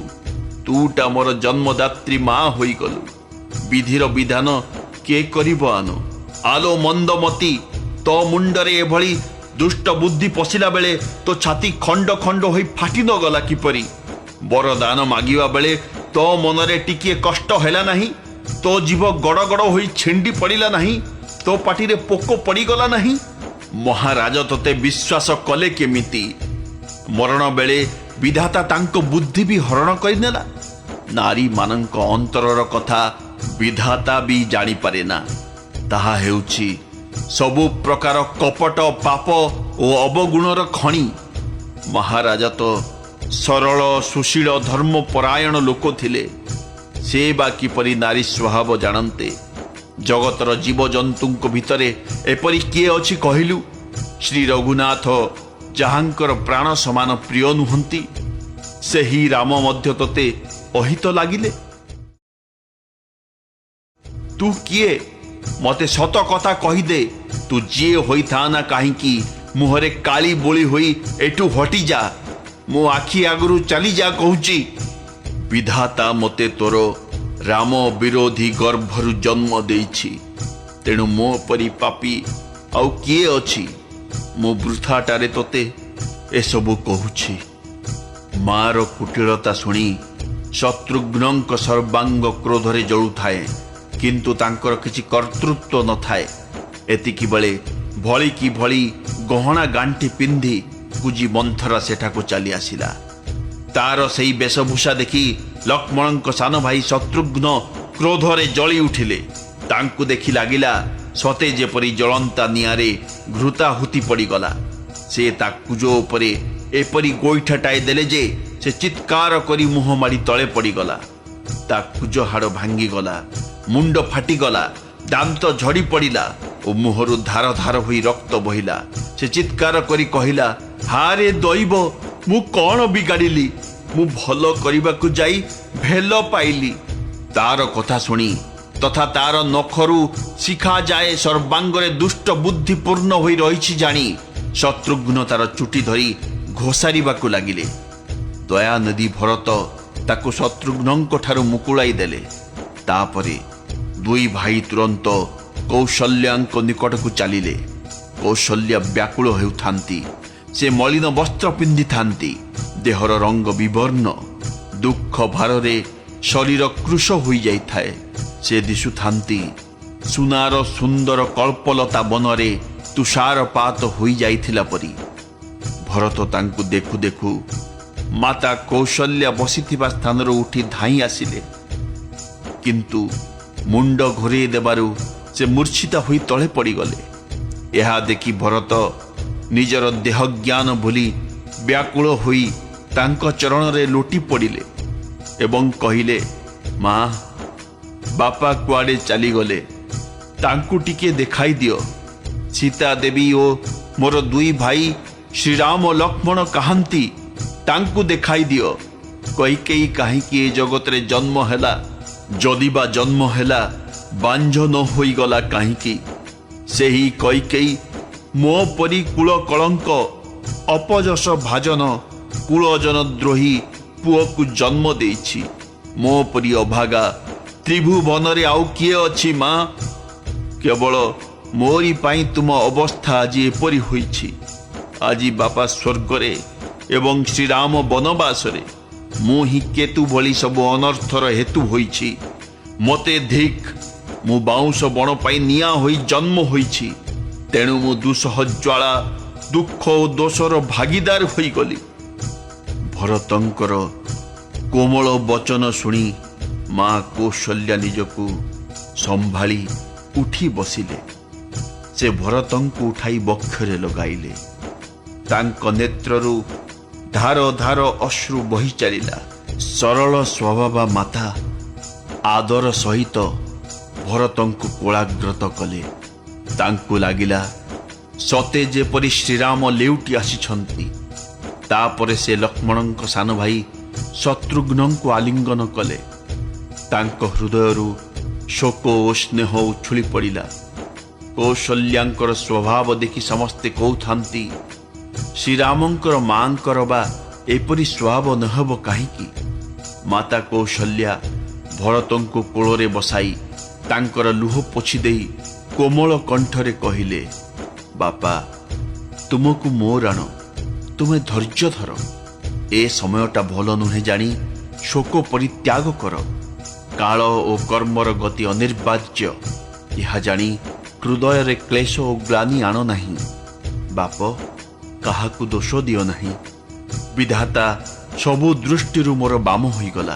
ତୁଟା ମୋର ଜନ୍ମଦାତ୍ରୀ ମା ହୋଇଗଲୁ। ବିଧିର ବିଧାନ କିଏ କରିବ ଆନ? ଆଲୋ ମନ୍ଦମତି, ତୋ ମୁଣ୍ଡରେ ଏଭଳି ଦୁଷ୍ଟ ବୁଦ୍ଧି ପଶିଲା ବେଳେ ତୋ ଛାତି ଖଣ୍ଡ ଖଣ୍ଡ ହୋଇ ଫାଟି ନ ଗଲା କିପରି? ବରଦାନ ମାଗିବା ବେଳେ ତୋ ମନରେ ଟିକିଏ କଷ୍ଟ ହେଲା ନାହିଁ? ତୋ ଜୀବ ଗଡ଼ ଗଡ଼ ହୋଇ ଛିଣ୍ଡି ପଡ଼ିଲା ନାହିଁ? ତୋ ପାଟିରେ ପୋକ ପଡ଼ିଗଲା ନାହିଁ? ମହାରାଜ ତୋତେ ବିଶ୍ୱାସ କଲେ କେମିତି? ମରଣ ବେଳେ ବିଧାତା ତାଙ୍କ ବୁଦ୍ଧି ବି ହରଣ କରିନେଲା। ନାରୀମାନଙ୍କ ଅନ୍ତରର କଥା ବିଧାତା ବି ଜାଣିପାରେ ନା। ତାହା ହେଉଛି ସବୁ ପ୍ରକାର କପଟ, ପାପ ଓ ଅବଗୁଣର ଖଣି। ମହାରାଜା ତ ସରଳ ସୁଶୀଳ ଧର୍ମପରାୟଣ ଲୋକ ଥିଲେ। ସେ ବା କିପରି ନାରୀ ସ୍ୱଭାବ ଜାଣନ୍ତେ? ଜଗତର ଜୀବଜନ୍ତୁଙ୍କ ଭିତରେ ଏପରି କିଏ ଅଛି କହିଲୁ? ଶ୍ରୀ ରଘୁନାଥ ଯାହାଙ୍କର ପ୍ରାଣ ସମାନ ପ୍ରିୟ ନୁହନ୍ତି, ସେହି ରାମ ମଧ୍ୟ ତୋତେ ଅହିତ ଲାଗିଲେ? ତୁ କିଏ? ମତେ ସତ କଥା କହିଦେ। ତୁ ଯିଏ ହୋଇଥା ନା କାହିଁକି, ମୁହଁରେ କାଳି ବୋଳି ହୋଇ ଏଠୁ ହଟିଯା। ମୋ ଆଖି ଆଗରୁ ଚାଲିଯା କହୁଛି। ବିଧାତା ମୋତେ ତୋର ରାମ ବିରୋଧୀ ଗର୍ଭରୁ ଜନ୍ମ ଦେଇଛି, ତେଣୁ ମୋ ପରି ପାପୀ ଆଉ କିଏ ଅଛି? ମୁଁ ବୃଥାଟାରେ ତୋତେ ଏସବୁ କହୁଛି। ମାର କୁଟିଳତା ଶୁଣି ଶତ୍ରୁଘ୍ନଙ୍କ ସର୍ବାଙ୍ଗ କ୍ରୋଧରେ ଜଳୁଥାଏ, କିନ୍ତୁ ତାଙ୍କର କିଛି କର୍ତ୍ତୃତ୍ୱ ନଥାଏ। ଏତିକି ବେଳେ ଭଳି କି ଭଳି ଗହଣା ଗାଣ୍ଠି ପିନ୍ଧି କୁଜି ମନ୍ଥରା ସେଠାକୁ ଚାଲି ଆସିଲା। ତାର ସେଇ ବେଶଭୂଷା ଦେଖି ଲକ୍ଷ୍ମଣଙ୍କ ସାନ ଭାଇ ଶତ୍ରୁଘ୍ନ କ୍ରୋଧରେ ଜଳି ଉଠିଲେ। ତାଙ୍କୁ ଦେଖି ଲାଗିଲା ସତେ ଯେପରି ଜଳନ୍ତା ନିଆଁରେ ଘୃତାହୁତି ପଡ଼ିଗଲା। ସେ ତା କୁଜ ଉପରେ ଏପରି ଗୋଇଠାଟାଏ ଦେଲେ ଯେ ସେ ଚିତ୍କାର କରି ମୁହଁ ମାଡ଼ି ତଳେ ପଡ଼ିଗଲା। ତା କୁଜ ହାଡ଼ ଭାଙ୍ଗିଗଲା, ମୁଣ୍ଡ ଫାଟିଗଲା, ଦାନ୍ତ ଝଡ଼ି ପଡ଼ିଲା ଓ ମୁହଁରୁ ଧାର ଧାର ହୋଇ ରକ୍ତ ବହିଲା। ସେ ଚିତ୍କାର କରି କହିଲା, ହାରେ ଦୈବ, ମୁଁ କ'ଣ ବିଗାଡ଼ିଲି? ମୁଁ ଭଲ କରିବାକୁ ଯାଇ ଭେଲ ପାଇଲି। ତାର କଥା ଶୁଣି ତଥା ତାର ନଖରୁ ଶିଖା ଯାଏ ସର୍ବାଙ୍ଗରେ ଦୁଷ୍ଟ ବୁଦ୍ଧି ପୂର୍ଣ୍ଣ ହୋଇ ରହିଛି ଜାଣି ଶତ୍ରୁଘ୍ନ ତାର ଚୁଟି ଧରି ଘୋଷାରିବାକୁ ଲାଗିଲେ। ଦୟାନିଧି ଭରତ ତାକୁ ଶତ୍ରୁଘ୍ନଙ୍କ ଠାରୁ ମୁକୁଳାଇ ଦେଲେ। ତାପରେ ଦୁଇ ଭାଇ ତୁରନ୍ତ କୌଶଲ୍ୟାଙ୍କ ନିକଟକୁ ଚାଲିଲେ। କୌଶଲ୍ୟା ବ୍ୟାକୁଳ ହେଉଥାନ୍ତି। ସେ ମଳିନ ବସ୍ତ୍ର ପିନ୍ଧିଥାନ୍ତି, ଦେହର ରଙ୍ଗ ବିବର୍ଣ୍ଣ, ଦୁଃଖ ଭାରରେ ଶରୀର କୃଶ ହୋଇଯାଇଥାଏ। ସେ ଦିଶୁଥାନ୍ତି ସୁନାର ସୁନ୍ଦର କଳ୍ପଲତା ବନରେ ତୁଷାରପାତ ହୋଇଯାଇଥିଲା ପରି। ଭରତ ତାଙ୍କୁ ଦେଖୁ ଦେଖୁ ମାତା କୌଶଲ୍ୟା ବସିଥିବା ସ୍ଥାନରୁ ଉଠି ଧାଇଁ ଆସିଲେ, କିନ୍ତୁ ମୁଣ୍ଡ ଘୋରେଇ ଦେବାରୁ ସେ ମୂର୍ଚ୍ଛିତା ହୋଇ ତଳେ ପଡ଼ିଗଲେ। ଏହା ଦେଖି ଭରତ ନିଜର ଦେହ ଜ୍ଞାନ ଭୁଲି ବ୍ୟାକୁଳ ହୋଇ ତାଙ୍କ ଚରଣରେ ଲୋଟି ପଡ଼ିଲେ ଏବଂ କହିଲେ, ମା, ବାପା କୁଆଡ଼େ ଚାଲିଗଲେ? ତାଙ୍କୁ ଟିକେ ଦେଖାଇ ଦିଅ। ସୀତା ଦେବୀ ଓ ମୋର ଦୁଇ ଭାଇ ଶ୍ରୀରାମ ଲକ୍ଷ୍ମଣ କାହାନ୍ତି? ତାଙ୍କୁ ଦେଖାଇ ଦିଅ। କୈକେୟୀ କାହିଁକି ଏ ଜଗତରେ ଜନ୍ମ ହେଲା? ଯଦି ବା ଜନ୍ମ ହେଲା, ବାଞ୍ଝ ନ ହୋଇଗଲା କାହିଁକି? ସେହି କୈକେୟୀ ମୋ ପରି କୁଳ କଳଙ୍କ, ଅପଯଶ ଭାଜନ, କୁଳଜନ ଦ୍ରୋହୀ ପୁଅକୁ ଜନ୍ମ ଦେଇଛି। ମୋ ପରି ଅଭାଗା ତ୍ରିଭୁବନରେ ଆଉ କିଏ ଅଛି ମା? କେବଳ ମୋରି ପାଇଁ ତୁମ ଅବସ୍ଥା ଆଜି ଏପରି ହୋଇଛି। ଆଜି ବାପା ସ୍ୱର୍ଗରେ ଏବଂ ଶ୍ରୀରାମ ବନବାସରେ, ମୁଁ ହିଁ କେତୁ ଭଳି ସବୁ ଅନର୍ଥର ହେତୁ ହୋଇଛି। ମୋତେ ଧିକ୍, ମୁଁ ବାଉଁଶ ବଣ ପାଇଁ ନିଆଁ ହୋଇ ଜନ୍ମ ହୋଇଛି। ତେଣୁ ମୁଁ ଦୁଃସହ ଜ୍ୱାଳା, ଦୁଃଖ ଓ ଦୋଷର ଭାଗିଦାର ହୋଇଗଲି। ଭରତଙ୍କର କୋମଳ ବଚନ ଶୁଣି ମା କୌଶଲ୍ୟା ନିଜକୁ ସମ୍ଭାଳି ଉଠି ବସିଲେ। ସେ ଭରତଙ୍କୁ ଉଠାଇ ବକ୍ଷରେ ଲଗାଇଲେ। ତାଙ୍କ ନେତ୍ରରୁ ଧାର ଧାର ଅଶ୍ରୁ ବହି ଚାଲିଲା। ସରଳ ସ୍ୱଭାବା ମାତା ଆଦର ସହିତ ଭରତଙ୍କୁ କୋଳାଗ୍ରତ କଲେ। ତାଙ୍କୁ ଲାଗିଲା ସତେ ଯେପରି ଶ୍ରୀରାମ ଲେଉଟି ଆସିଛନ୍ତି। ତାପରେ ସେ ଲକ୍ଷ୍ମଣଙ୍କ ସାନ ଭାଇ ଶତ୍ରୁଘ୍ନଙ୍କୁ ଆଲିଙ୍ଗନ କଲେ। ତାଙ୍କ ହୃଦୟରୁ ଶୋକ ଓ ସ୍ନେହ ଉଛୁଳି ପଡ଼ିଲା। କୌଶଲ୍ୟାଙ୍କର ସ୍ୱଭାବ ଦେଖି ସମସ୍ତେ କହୁଥାନ୍ତି, ଶ୍ରୀରାମଙ୍କର ମାଙ୍କର ବା ଏପରି ସ୍ୱଭାବ ନ ହେବ କାହିଁକି? ମାତା କୌଶଲ୍ୟା ଭରତଙ୍କୁ କୋଳରେ ବସାଇ ତାଙ୍କର ଲୁହ ପୋଛି ଦେଇ କୋମଳ କଣ୍ଠରେ କହିଲେ, ବାପା, ତୁମକୁ ମୋ ରାଣ, ତୁମେ ଧୈର୍ଯ୍ୟ ଧର। ଏ ସମୟଟା ଭଲ ନୁହେଁ ଜାଣି ଶୋକ ପରିତ୍ୟାଗ କର। କାଳ ଓ କର୍ମର ଗତି ଅନିର୍ବାର୍ଯ୍ୟ, ଏହା ଜାଣି ହୃଦୟରେ କ୍ଲେଶ ଓ ଗ୍ଳାନି ଆଣ ନାହିଁ। ବାପ, କାହାକୁ ଦୋଷ ଦିଅ ନାହିଁ। ବିଧାତା ସବୁ ଦୃଷ୍ଟିରୁ ମୋର ବାମ ହୋଇଗଲା।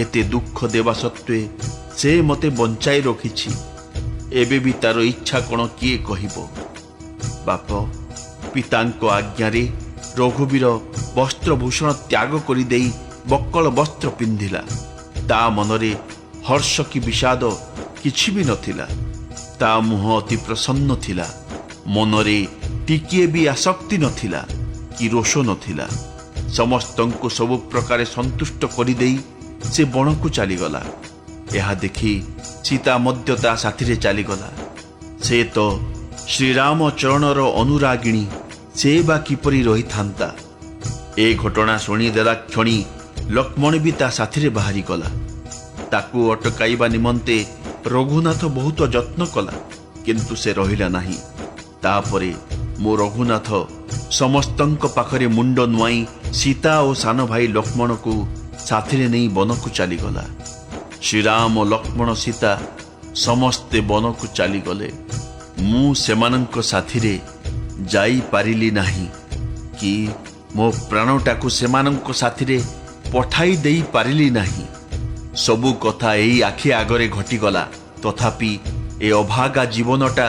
ଏତେ ଦୁଃଖ ଦେବା ସତ୍ତ୍ୱେ ସେ ମୋତେ ବଞ୍ଚାଇ ରଖିଛି। ଏବେ ବି ତାର ଇଚ୍ଛା କ'ଣ କିଏ କହିବ? ବାପ, ପିତାଙ୍କ ଆଜ୍ଞାରେ ରଘୁବୀର ବସ୍ତ୍ରଭୂଷଣ ତ୍ୟାଗ କରିଦେଇ ବକ୍କଳ ବସ୍ତ୍ର ପିନ୍ଧିଲା। ତା ମନରେ ହର୍ଷ କି ବିଷାଦ କିଛି ବି ନଥିଲା। ତା ମୁହଁ ଅତି ପ୍ରସନ୍ନ ଥିଲା। ମନରେ ଟିକିଏ ବି ଆସକ୍ତି ନଥିଲା କି ରୋଷ ନଥିଲା। ସମସ୍ତଙ୍କୁ ସବୁ ପ୍ରକାରେ ସନ୍ତୁଷ୍ଟ କରିଦେଇ ସେ ବଣକୁ ଚାଲିଗଲା। ଏହା ଦେଖି ସୀତା ମଧ୍ୟ ତା ସାଥିରେ ଚାଲିଗଲା। ସେ ତ ଶ୍ରୀରାମ ଚରଣର ଅନୁରାଗିଣୀ, ସେ ବା କିପରି ରହିଥାନ୍ତା। ଏ ଘଟଣା ଶୁଣିଦେଲା କ୍ଷଣି ଲକ୍ଷ୍ମଣ ବି ତା ସାଥିରେ ବାହାରିଗଲା। ତାକୁ ଅଟକାଇବା ନିମନ୍ତେ ରଘୁନାଥ ବହୁତ ଯତ୍ନ କଲା, କିନ୍ତୁ ସେ ରହିଲା ନାହିଁ। ତାପରେ ମୋ ରଘୁନାଥ ସମସ୍ତଙ୍କ ପାଖରେ ମୁଣ୍ଡ ନୁଆଇଁ ସୀତା ଓ ସାନ ଭାଇ ଲକ୍ଷ୍ମଣକୁ ସାଥିରେ ନେଇ ବନକୁ ଚାଲିଗଲା। ଶ୍ରୀରାମ, ଲକ୍ଷ୍ମଣ, ସୀତା ସମସ୍ତେ ବନକୁ ଚାଲିଗଲେ। ମୁଁ ସେମାନଙ୍କ ସାଥିରେ ଯାଇପାରିଲି ନାହିଁ କି ମୋ ପ୍ରାଣଟାକୁ ସେମାନଙ୍କ ସାଥିରେ ପଠାଇ ଦେଇପାରିଲି ନାହିଁ। ସବୁ କଥା ଏଇ ଆଖି ଆଗରେ ଘଟିଗଲା। ତଥାପି ଏ ଅଭାଗା ଜୀବନଟା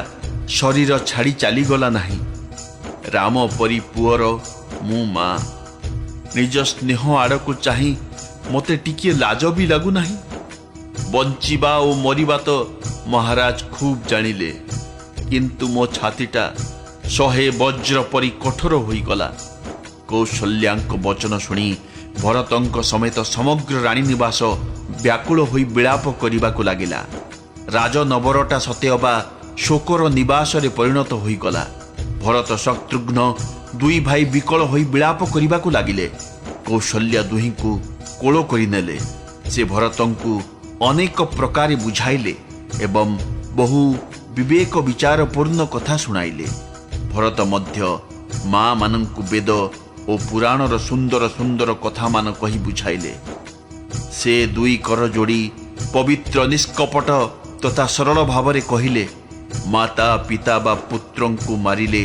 ଶରୀର ଛାଡ଼ି ଚାଲିଗଲା ନାହିଁ। ରାମ ପରି ପୁଅର ମୁଁ ମା। ନିଜ ସ୍ନେହ ଆଡ଼କୁ ଚାହିଁ ମୋତେ ଟିକିଏ ଲାଜ ବି ଲାଗୁନାହିଁ। ବଞ୍ଚିବା ଓ ମରିବା ତ ମହାରାଜ ଖୁବ୍ ଜାଣିଲେ, କିନ୍ତୁ ମୋ ଛାତିଟା 100 ବଜ୍ର ପରି କଠୋର ହୋଇଗଲା। କୌଶଲ୍ୟାଙ୍କ ବଚନ ଶୁଣି ଭରତଙ୍କ ସମେତ ସମଗ୍ର ରାଣୀ ନିବାସ ବ୍ୟାକୁଳ ହୋଇ ବିଳାପ କରିବାକୁ ଲାଗିଲା। ରାଜନବରଟା ସତେଅବା ଶୋକର ନିବାସରେ ପରିଣତ ହୋଇଗଲା। ଭରତ ଶତ୍ରୁଘ୍ନ ଦୁଇ ଭାଇ ବିକଳ ହୋଇ ବିଳାପ କରିବାକୁ ଲାଗିଲେ। କୌଶଲ୍ୟା ଦୁହିଁଙ୍କୁ କୋଳ କରିନେଲେ। ସେ ଭରତଙ୍କୁ ଅନେକ ପ୍ରକାରେ ବୁଝାଇଲେ ଏବଂ ବହୁ ବିବେକ ବିଚାରପୂର୍ଣ୍ଣ କଥା ଶୁଣାଇଲେ। ଭରତ ମଧ୍ୟ ମା ମାନଙ୍କୁ ବେଦ ଓ ପୁରାଣର ସୁନ୍ଦର ସୁନ୍ଦର କଥାମାନ କହି ବୁଝାଇଲେ। ସେ ଦୁଇ କର ଯୋଡ଼ି ପବିତ୍ର, ନିଷ୍କପଟ ତଥା ସରଳ ଭାବରେ କହିଲେ, ମାତା ପିତା ବା ପୁତ୍ରଙ୍କୁ ମାରିଲେ,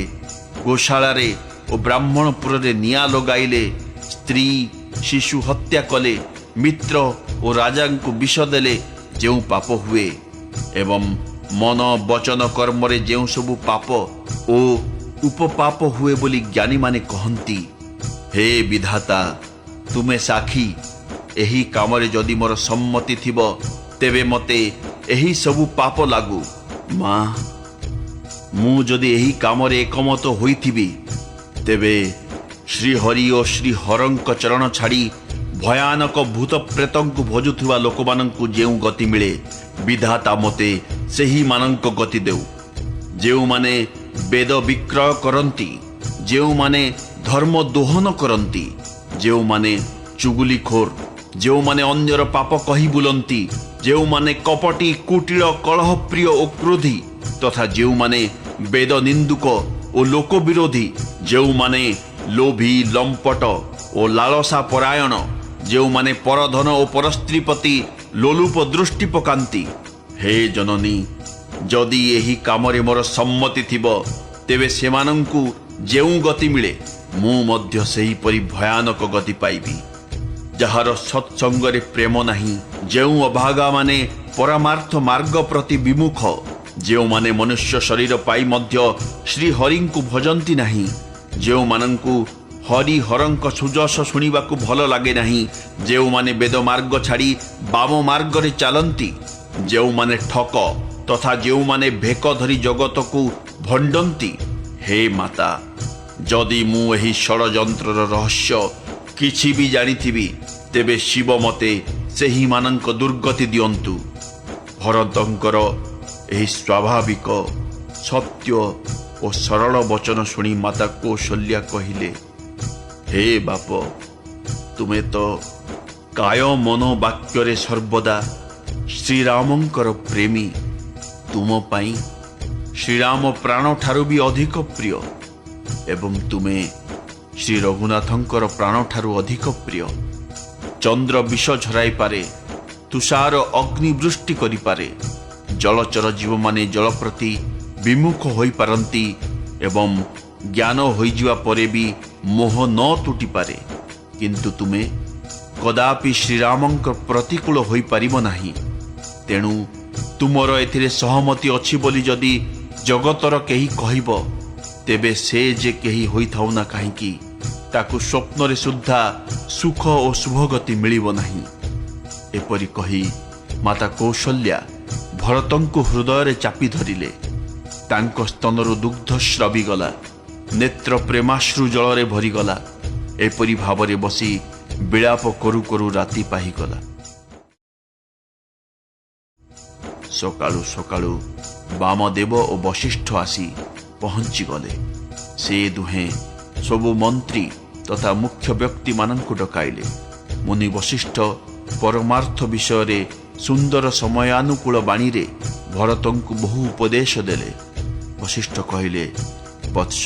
ଗୋଶାଳାରେ ଓ ବ୍ରାହ୍ମଣପୁରରେ ନିଆଁ ଲଗାଇଲେ, ସ୍ତ୍ରୀ ଶିଶୁ ହତ୍ୟା କଲେ, ମିତ୍ର ଓ ରାଜାଙ୍କୁ ବିଷ ଦେଲେ ଯେଉଁ ପାପ ହୁଏ ଏବଂ ମନ ବଚନ କର୍ମରେ ଯେଉଁ ସବୁ ପାପ ଓ ଉପପାପ ହୁଏ ବୋଲି ଜ୍ଞାନୀମାନେ କହନ୍ତି, ହେ ବିଧାତା, ତୁମେ ସାକ୍ଷୀ। ଏହି କାମରେ ଯଦି ମୋର ସମ୍ମତି ଥିବ, ତେବେ ମୋତେ ଏହି ସବୁ ପାପ ଲାଗୁ। ମା, ମୁଁ ଯଦି ଏହି କାମରେ ଏକମତ ହୋଇଥିବି, ତେବେ ଶ୍ରୀହରି ଓ ଶ୍ରୀହରଙ୍କ ଚରଣ ଛାଡ଼ି ଭୟାନକ ଭୂତ ପ୍ରେତଙ୍କୁ ଭଜୁଥିବା ଲୋକମାନଙ୍କୁ ଯେଉଁ ଗତି ମିଳେ, ବିଧାତା ମୋତେ ସେହିମାନଙ୍କ ଗତି ଦେଉ। ଯେଉଁମାନେ ବେଦ ବିକ୍ରୟ କରନ୍ତି, ଯେଉଁମାନେ ଧର୍ମ ଦୋହନ କରନ୍ତି, ଯେଉଁମାନେ ଚୁଗୁଲିଖୋର, ଯେଉଁମାନେ ଅନ୍ୟର ପାପ କହି ବୁଲନ୍ତି, ଯେଉଁମାନେ କପଟି, କୁଟିଳ, କଳହପ୍ରିୟ ଓ କ୍ରୋଧୀ ତଥା ଯେଉଁମାନେ ବେଦ ନିନ୍ଦୁକ ଓ ଲୋକ ବିରୋଧୀ, ଯେଉଁମାନେ ଲୋଭୀ, ଲମ୍ପଟ ଓ ଲାଳସା ପରାୟଣ, ଯେଉଁମାନେ ପରଧନ ଓ ପରସ୍ତ୍ରୀ ପ୍ରତି ଲୋଲୁପ ଦୃଷ୍ଟି ପକାନ୍ତି, ହେ ଜନନୀ, ଯଦି ଏହି କାମରେ ମୋର ସମ୍ମତି ଥିବ, ତେବେ ସେମାନଙ୍କୁ ଯେଉଁ ଗତି ମିଳେ, ମୁଁ ମଧ୍ୟ ସେହିପରି ଭୟାନକ ଗତି ପାଇବି। ଯାହାର ସତ୍ସଙ୍ଗରେ ପ୍ରେମ ନାହିଁ, ଯେଉଁ ଅଭାଗାମାନେ ପରମାର୍ଥ ମାର୍ଗ ପ୍ରତି ବିମୁଖ, ଯେଉଁମାନେ ମନୁଷ୍ୟ ଶରୀର ପାଇ ମଧ୍ୟ ଶ୍ରୀହରିଙ୍କୁ ଭଜନ୍ତି ନାହିଁ, ଯେଉଁମାନଙ୍କୁ ହରିହରଙ୍କ ସୁଯଶ ଶୁଣିବାକୁ ଭଲ ଲାଗେ ନାହିଁ, ଯେଉଁମାନେ ବେଦ ମାର୍ଗ ଛାଡ଼ି ବାମ ମାର୍ଗରେ ଚାଲନ୍ତି, ଯେଉଁମାନେ ଠକ ତଥା ଯେଉଁମାନେ ଭେକ ଧରି ଜଗତକୁ ଭଣ୍ଡନ୍ତି, ହେ ମାତା, ଯଦି ମୁଁ ଏହି ଷଡ଼ଯନ୍ତ୍ରର ରହସ୍ୟ କିଛି ବି ଜାଣିଥିବି, ତେବେ ଶିବ ମୋତେ ସେହିମାନଙ୍କ ଦୁର୍ଗତି ଦିଅନ୍ତୁ। ଭରତଙ୍କର ଏହି ସ୍ୱାଭାବିକ, ସତ୍ୟ ଓ ସରଳ ବଚନ ଶୁଣି ମାତା କୌଶଲ୍ୟା କହିଲେ, ହେ ବାପ, ତୁମେ ତ କାୟ ମନ ବାକ୍ୟରେ ସର୍ବଦା ଶ୍ରୀରାମଙ୍କର ପ୍ରେମୀ। ତୁମ ପାଇଁ ଶ୍ରୀରାମ ପ୍ରାଣଠାରୁ ବି ଅଧିକ ପ୍ରିୟ ଏବଂ ତୁମେ ଶ୍ରୀ ରଘୁନାଥଙ୍କର ପ୍ରାଣଠାରୁ ଅଧିକ ପ୍ରିୟ। ଚନ୍ଦ୍ର ବିଷ ଝରାଇପାରେ, ତୁଷାର ଅଗ୍ନିବୃଷ୍ଟି କରିପାରେ, ଜଳଚର ଜୀବମାନେ ଜଳ ପ୍ରତି ବିମୁଖ ହୋଇପାରନ୍ତି ଏବଂ ଜ୍ଞାନ ହୋଇଯିବା ପରେ ବି ମୋହ ନ ତୁଟିପାରେ, କିନ୍ତୁ ତୁମେ କଦାପି ଶ୍ରୀରାମଙ୍କ ପ୍ରତିକୂଳ ହୋଇପାରିବ ନାହିଁ। ତେଣୁ ତୁମର ଏଥିରେ ସହମତି ଅଛି ବୋଲି ଯଦି ଜଗତର କେହି କହିବ, ତେବେ ସେ ଯେ କେହି ହୋଇଥାଉ ନା କାହିଁକି, ତାକୁ ସ୍ୱପ୍ନରେ ସୁଦ୍ଧା ସୁଖ ଓ ଶୁଭଗତି ମିଳିବ ନାହିଁ। ଏପରି କହି ମାତା କୌଶଲ୍ୟା ଭରତଙ୍କୁ ହୃଦୟରେ ଚାପି ଧରିଲେ। ତାଙ୍କ ସ୍ତନରୁ ଦୁଗ୍ଧ ସ୍ରବିଗଲା, ନେତ୍ର ପ୍ରେମାଶ୍ରୁ ଜଳରେ ଭରିଗଲା। ଏପରି ଭାବରେ ବସି ବିଳାପ କରୁ କରୁ ରାତି ପାହିଗଲା। ସକାଳୁ ସକାଳୁ ବାମଦେବ ଓ ବଶିଷ୍ଠ ଆସି ପହଞ୍ଚିଗଲେ। ସେ ଦୁହେଁ ସବୁ ମନ୍ତ୍ରୀ ତଥା ମୁଖ୍ୟ ବ୍ୟକ୍ତିମାନଙ୍କୁ ଡକାଇଲେ। ମୁନି ବଶିଷ୍ଠ ପରମାର୍ଥ ବିଷୟରେ ସୁନ୍ଦର ସମୟାନୁକୂଳ ବାଣୀରେ ଭରତଙ୍କୁ ବହୁ ଉପଦେଶ ଦେଲେ। ବଶିଷ୍ଠ କହିଲେ, ବତ୍ସ,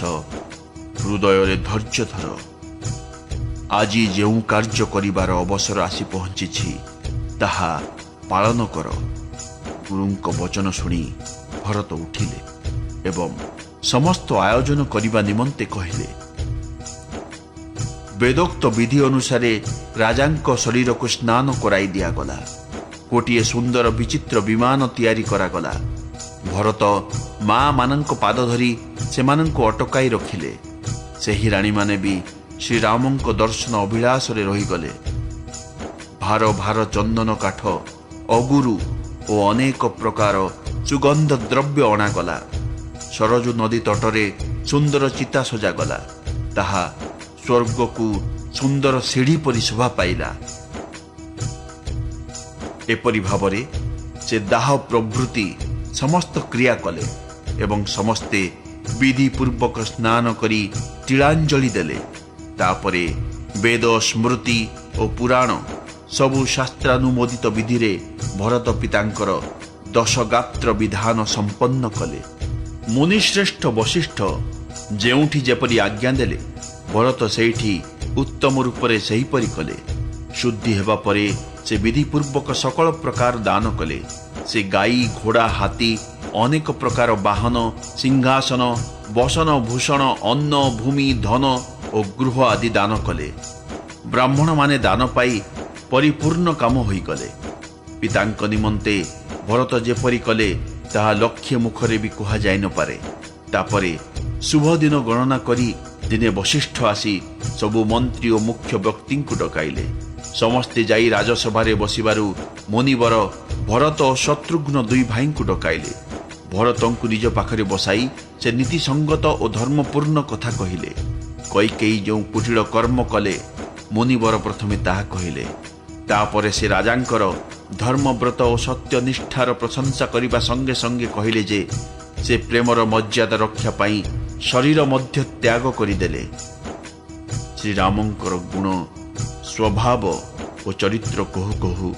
ହୃଦୟରେ ଧୈର୍ଯ୍ୟ ଧର। ଆଜି ଯେଉଁ କାର୍ଯ୍ୟ କରିବାର ଅବସର ଆସି ପହଞ୍ଚିଛି ତାହା ପାଳନ କର। ଗୁରୁଙ୍କ ବଚନ ଶୁଣି ଭରତ ଉଠିଲେ ଏବଂ ସମସ୍ତ ଆୟୋଜନ କରିବା ନିମନ୍ତେ କହିଲେ। ବେଦୋକ୍ତ ବିଧି ଅନୁସାରେ ରାଜାଙ୍କ ଶରୀରକୁ ସ୍ନାନ କରାଇ ଦିଆଗଲା। ଗୋଟିଏ ସୁନ୍ଦର ବିଚିତ୍ର ବିମାନ ତିଆରି କରାଗଲା। ଭରତ ମା ମାନଙ୍କ ପାଦ ଧରି ସେମାନଙ୍କୁ ଅଟକାଇ ରଖିଲେ। ସେହି ରାଣୀମାନେ ବି ଶ୍ରୀରାମଙ୍କ ଦର୍ଶନ ଅଭିଳାଷରେ ରହିଗଲେ। ଭାର ଭାର ଚନ୍ଦନ କାଠ, ଅଗୁରୁ ଓ ଅନେକ ପ୍ରକାର ସୁଗନ୍ଧ ଦ୍ରବ୍ୟ ଅଣାଗଲା। ସରଜୁ ନଦୀ ତଟରେ ସୁନ୍ଦର ଚିତା ସଜାଗଲା। ତାହା ସ୍ୱର୍ଗକୁ ସୁନ୍ଦର ସିଢ଼ି ପରି ଶୋଭା ପାଇଲା। ଏପରି ଭାବରେ ସେ ଦାହ ପ୍ରଭୃତି ସମସ୍ତ କ୍ରିୟା କଲେ ଏବଂ ସମସ୍ତେ ବିଧିପୂର୍ବକ ସ୍ନାନ କରି ତିଳାଞ୍ଜଳି ଦେଲେ। ତାପରେ ବେଦ, ସ୍ମୃତି ଓ ପୁରାଣ ସବୁ ଶାସ୍ତ୍ରାନୁମୋଦିତ ବିଧିରେ ଭରତ ପିତାଙ୍କର ଦଶଗାତ୍ର ବିଧାନ ସମ୍ପନ୍ନ କଲେ। ମୁନିଶ୍ରେଷ୍ଠ ବଶିଷ୍ଠ ଯେଉଁଠି ଯେପରି ଆଜ୍ଞା ଦେଲେ, ଭରତ ସେଇଠି ଉତ୍ତମ ରୂପରେ ସେହିପରି କଲେ। ଶୁଦ୍ଧି ହେବା ପରେ ସେ ବିଧିପୂର୍ବକ ସକଳ ପ୍ରକାର ଦାନ କଲେ। ସେ ଗାଈ, ଘୋଡ଼ା, ହାତୀ, ଅନେକ ପ୍ରକାର ବାହନ, ସିଂହାସନ, ବସନ, ଭୂଷଣ, ଅନ୍ନ, ଭୂମି, ଧନ ଓ ଗୃହ ଆଦି ଦାନ କଲେ। ବ୍ରାହ୍ମଣମାନେ ଦାନ ପାଇ ପରିପୂର୍ଣ୍ଣ କାମ ହୋଇଗଲେ। ପିତାଙ୍କ ନିମନ୍ତେ ଭରତ ଯେପରି କଲେ ତାହା ଲକ୍ଷ୍ୟ ମୁଖରେ ବି କୁହାଯାଇ ନପାରେ। ତାପରେ ଶୁଭ ଦିନ ଗଣନା କରି ଦିନେ ବଶିଷ୍ଠ ଆସି ସବୁ ମନ୍ତ୍ରୀ ଓ ମୁଖ୍ୟ ବ୍ୟକ୍ତିଙ୍କୁ ଡକାଇଲେ। ସମସ୍ତେ ଯାଇ ରାଜସଭାରେ ବସିବାରୁ ମୁନିବର ଭରତ ଓ ଶତ୍ରୁଘ୍ନ ଦୁଇ ଭାଇଙ୍କୁ ଡକାଇଲେ। ଭରତଙ୍କୁ ନିଜ ପାଖରେ ବସାଇ ସେ ନୀତିସଙ୍ଗତ ଓ ଧର୍ମପୂର୍ଣ୍ଣ କଥା କହିଲେ। କୈକେୟୀ ଯେଉଁ କୁଟିଳ କର୍ମ କଲେ, ମୁନିବର ପ୍ରଥମେ ତାହା କହିଲେ। ତାପରେ ସେ ରାଜାଙ୍କର ଧର୍ମବ୍ରତ ଓ ସତ୍ୟନିଷ୍ଠାର ପ୍ରଶଂସା କରିବା ସଙ୍ଗେ ସଙ୍ଗେ କହିଲେ ଯେ ସେ ପ୍ରେମର ମର୍ଯ୍ୟାଦା ରକ୍ଷା ପାଇଁ ଶରୀର ମଧ୍ୟ ତ୍ୟାଗ କରିଦେଲେ। ଶ୍ରୀରାମଙ୍କର ଗୁଣ, ସ୍ୱଭାବ ଓ ଚରିତ୍ର କହୁ କହୁ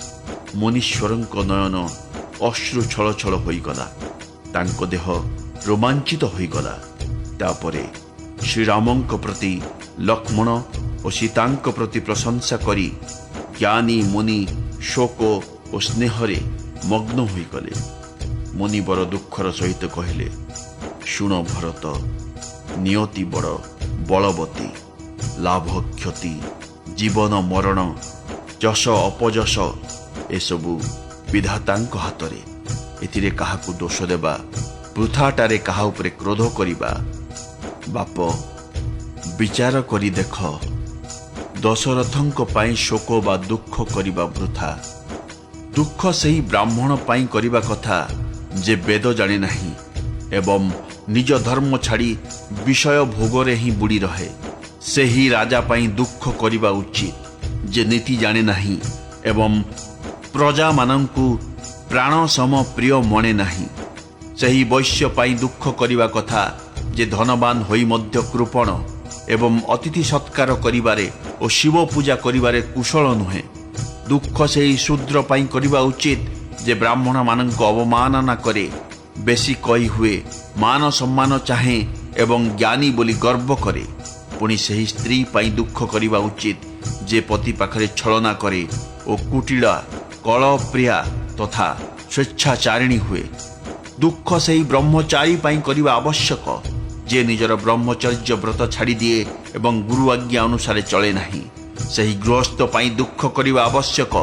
ମୁନୀଶ୍ୱରଙ୍କ ନୟନ ଅଶ୍ରୁ ଛଳ ଛଳ ହୋଇଗଲା। ତାଙ୍କ ଦେହ ରୋମାଞ୍ଚିତ ହୋଇଗଲା। ତାପରେ ଶ୍ରୀରାମଙ୍କ ପ୍ରତି, ଲକ୍ଷ୍ମଣ ଓ ସୀତାଙ୍କ ପ୍ରତି ପ୍ରଶଂସା କରି ଜ୍ଞାନୀ ମୁନି ଶୋକ ଓ ସ୍ନେହରେ ମଗ୍ନ ହୋଇଗଲେ। ମୁନିବର ଦୁଃଖର ସହିତ କହିଲେ, ଶୁଣ ଭରତ, ନିୟତି ବଡ଼ ବଳବତୀ। ଲାଭ କ୍ଷତି, ଜୀବନ ମରଣ, ଯଶ ଅପଯଶ ଏସବୁ ବିଧାତାଙ୍କ ହାତରେ। ଏଥିରେ କାହାକୁ ଦୋଷ ଦେବା, ବୃଥାଟାରେ କାହା ଉପରେ କ୍ରୋଧ କରିବା। ବାପ, ବିଚାର କରି ଦେଖ, ଦଶରଥଙ୍କ ପାଇଁ ଶୋକ ବା ଦୁଃଖ କରିବା ବୃଥା। ଦୁଃଖ ସେହି ବ୍ରାହ୍ମଣ ପାଇଁ କରିବା କଥା ଯେ ବେଦ ଜାଣେ ନାହିଁ ଏବଂ ନିଜ ଧର୍ମ ଛାଡ଼ି ବିଷୟ ଭୋଗରେ ହିଁ ବୁଡ଼ି ରହେ। ସେହି ରାଜା ପାଇଁ ଦୁଃଖ କରିବା ଉଚିତ ଯେ ନୀତି ଜାଣେ ନାହିଁ ଏବଂ ପ୍ରଜାମାନଙ୍କୁ ପ୍ରାଣ ସମ ପ୍ରିୟ ମଣେ ନାହିଁ। ସେହି ବୈଶ୍ୟ ପାଇଁ ଦୁଃଖ କରିବା କଥା ଯେ ଧନବାନ ହୋଇ ମଧ୍ୟ କୃପଣ ଏବଂ ଅତିଥି ସତ୍କାର କରିବାରେ ଓ ଶିବ ପୂଜା କରିବାରେ କୁଶଳ ନୁହେଁ। ଦୁଃଖ ସେହି ଶୂଦ୍ର ପାଇଁ କରିବା ଉଚିତ ଯେ ବ୍ରାହ୍ମଣମାନଙ୍କୁ ଅବମାନନା କରେ, ବେଶୀ କହି ହୁଏ, ମାନ ସମ୍ମାନ ଚାହେଁ ଏବଂ ଜ୍ଞାନୀ ବୋଲି ଗର୍ବ କରେ। ପୁଣି ସେହି ସ୍ତ୍ରୀ ପାଇଁ ଦୁଃଖ କରିବା ଉଚିତ ଯେ ପତି ପାଖରେ ଛଳନା କରେ ଓ କୁଟିଳା, କଳପ୍ରିୟା ତଥା ସ୍ୱେଚ୍ଛାଚାରିଣୀ ହୁଏ। ଦୁଃଖ ସେହି ବ୍ରହ୍ମଚାରୀ ପାଇଁ କରିବା ଆବଶ୍ୟକ ଯେ ନିଜର ବ୍ରହ୍ମଚର୍ଯ୍ୟ ବ୍ରତ ଛାଡ଼ିଦିଏ ଏବଂ ଗୁରୁ ଆଜ୍ଞା ଅନୁସାରେ ଚଳେ ନାହିଁ। ସେହି ଗୃହସ୍ଥ ପାଇଁ ଦୁଃଖ କରିବା ଆବଶ୍ୟକ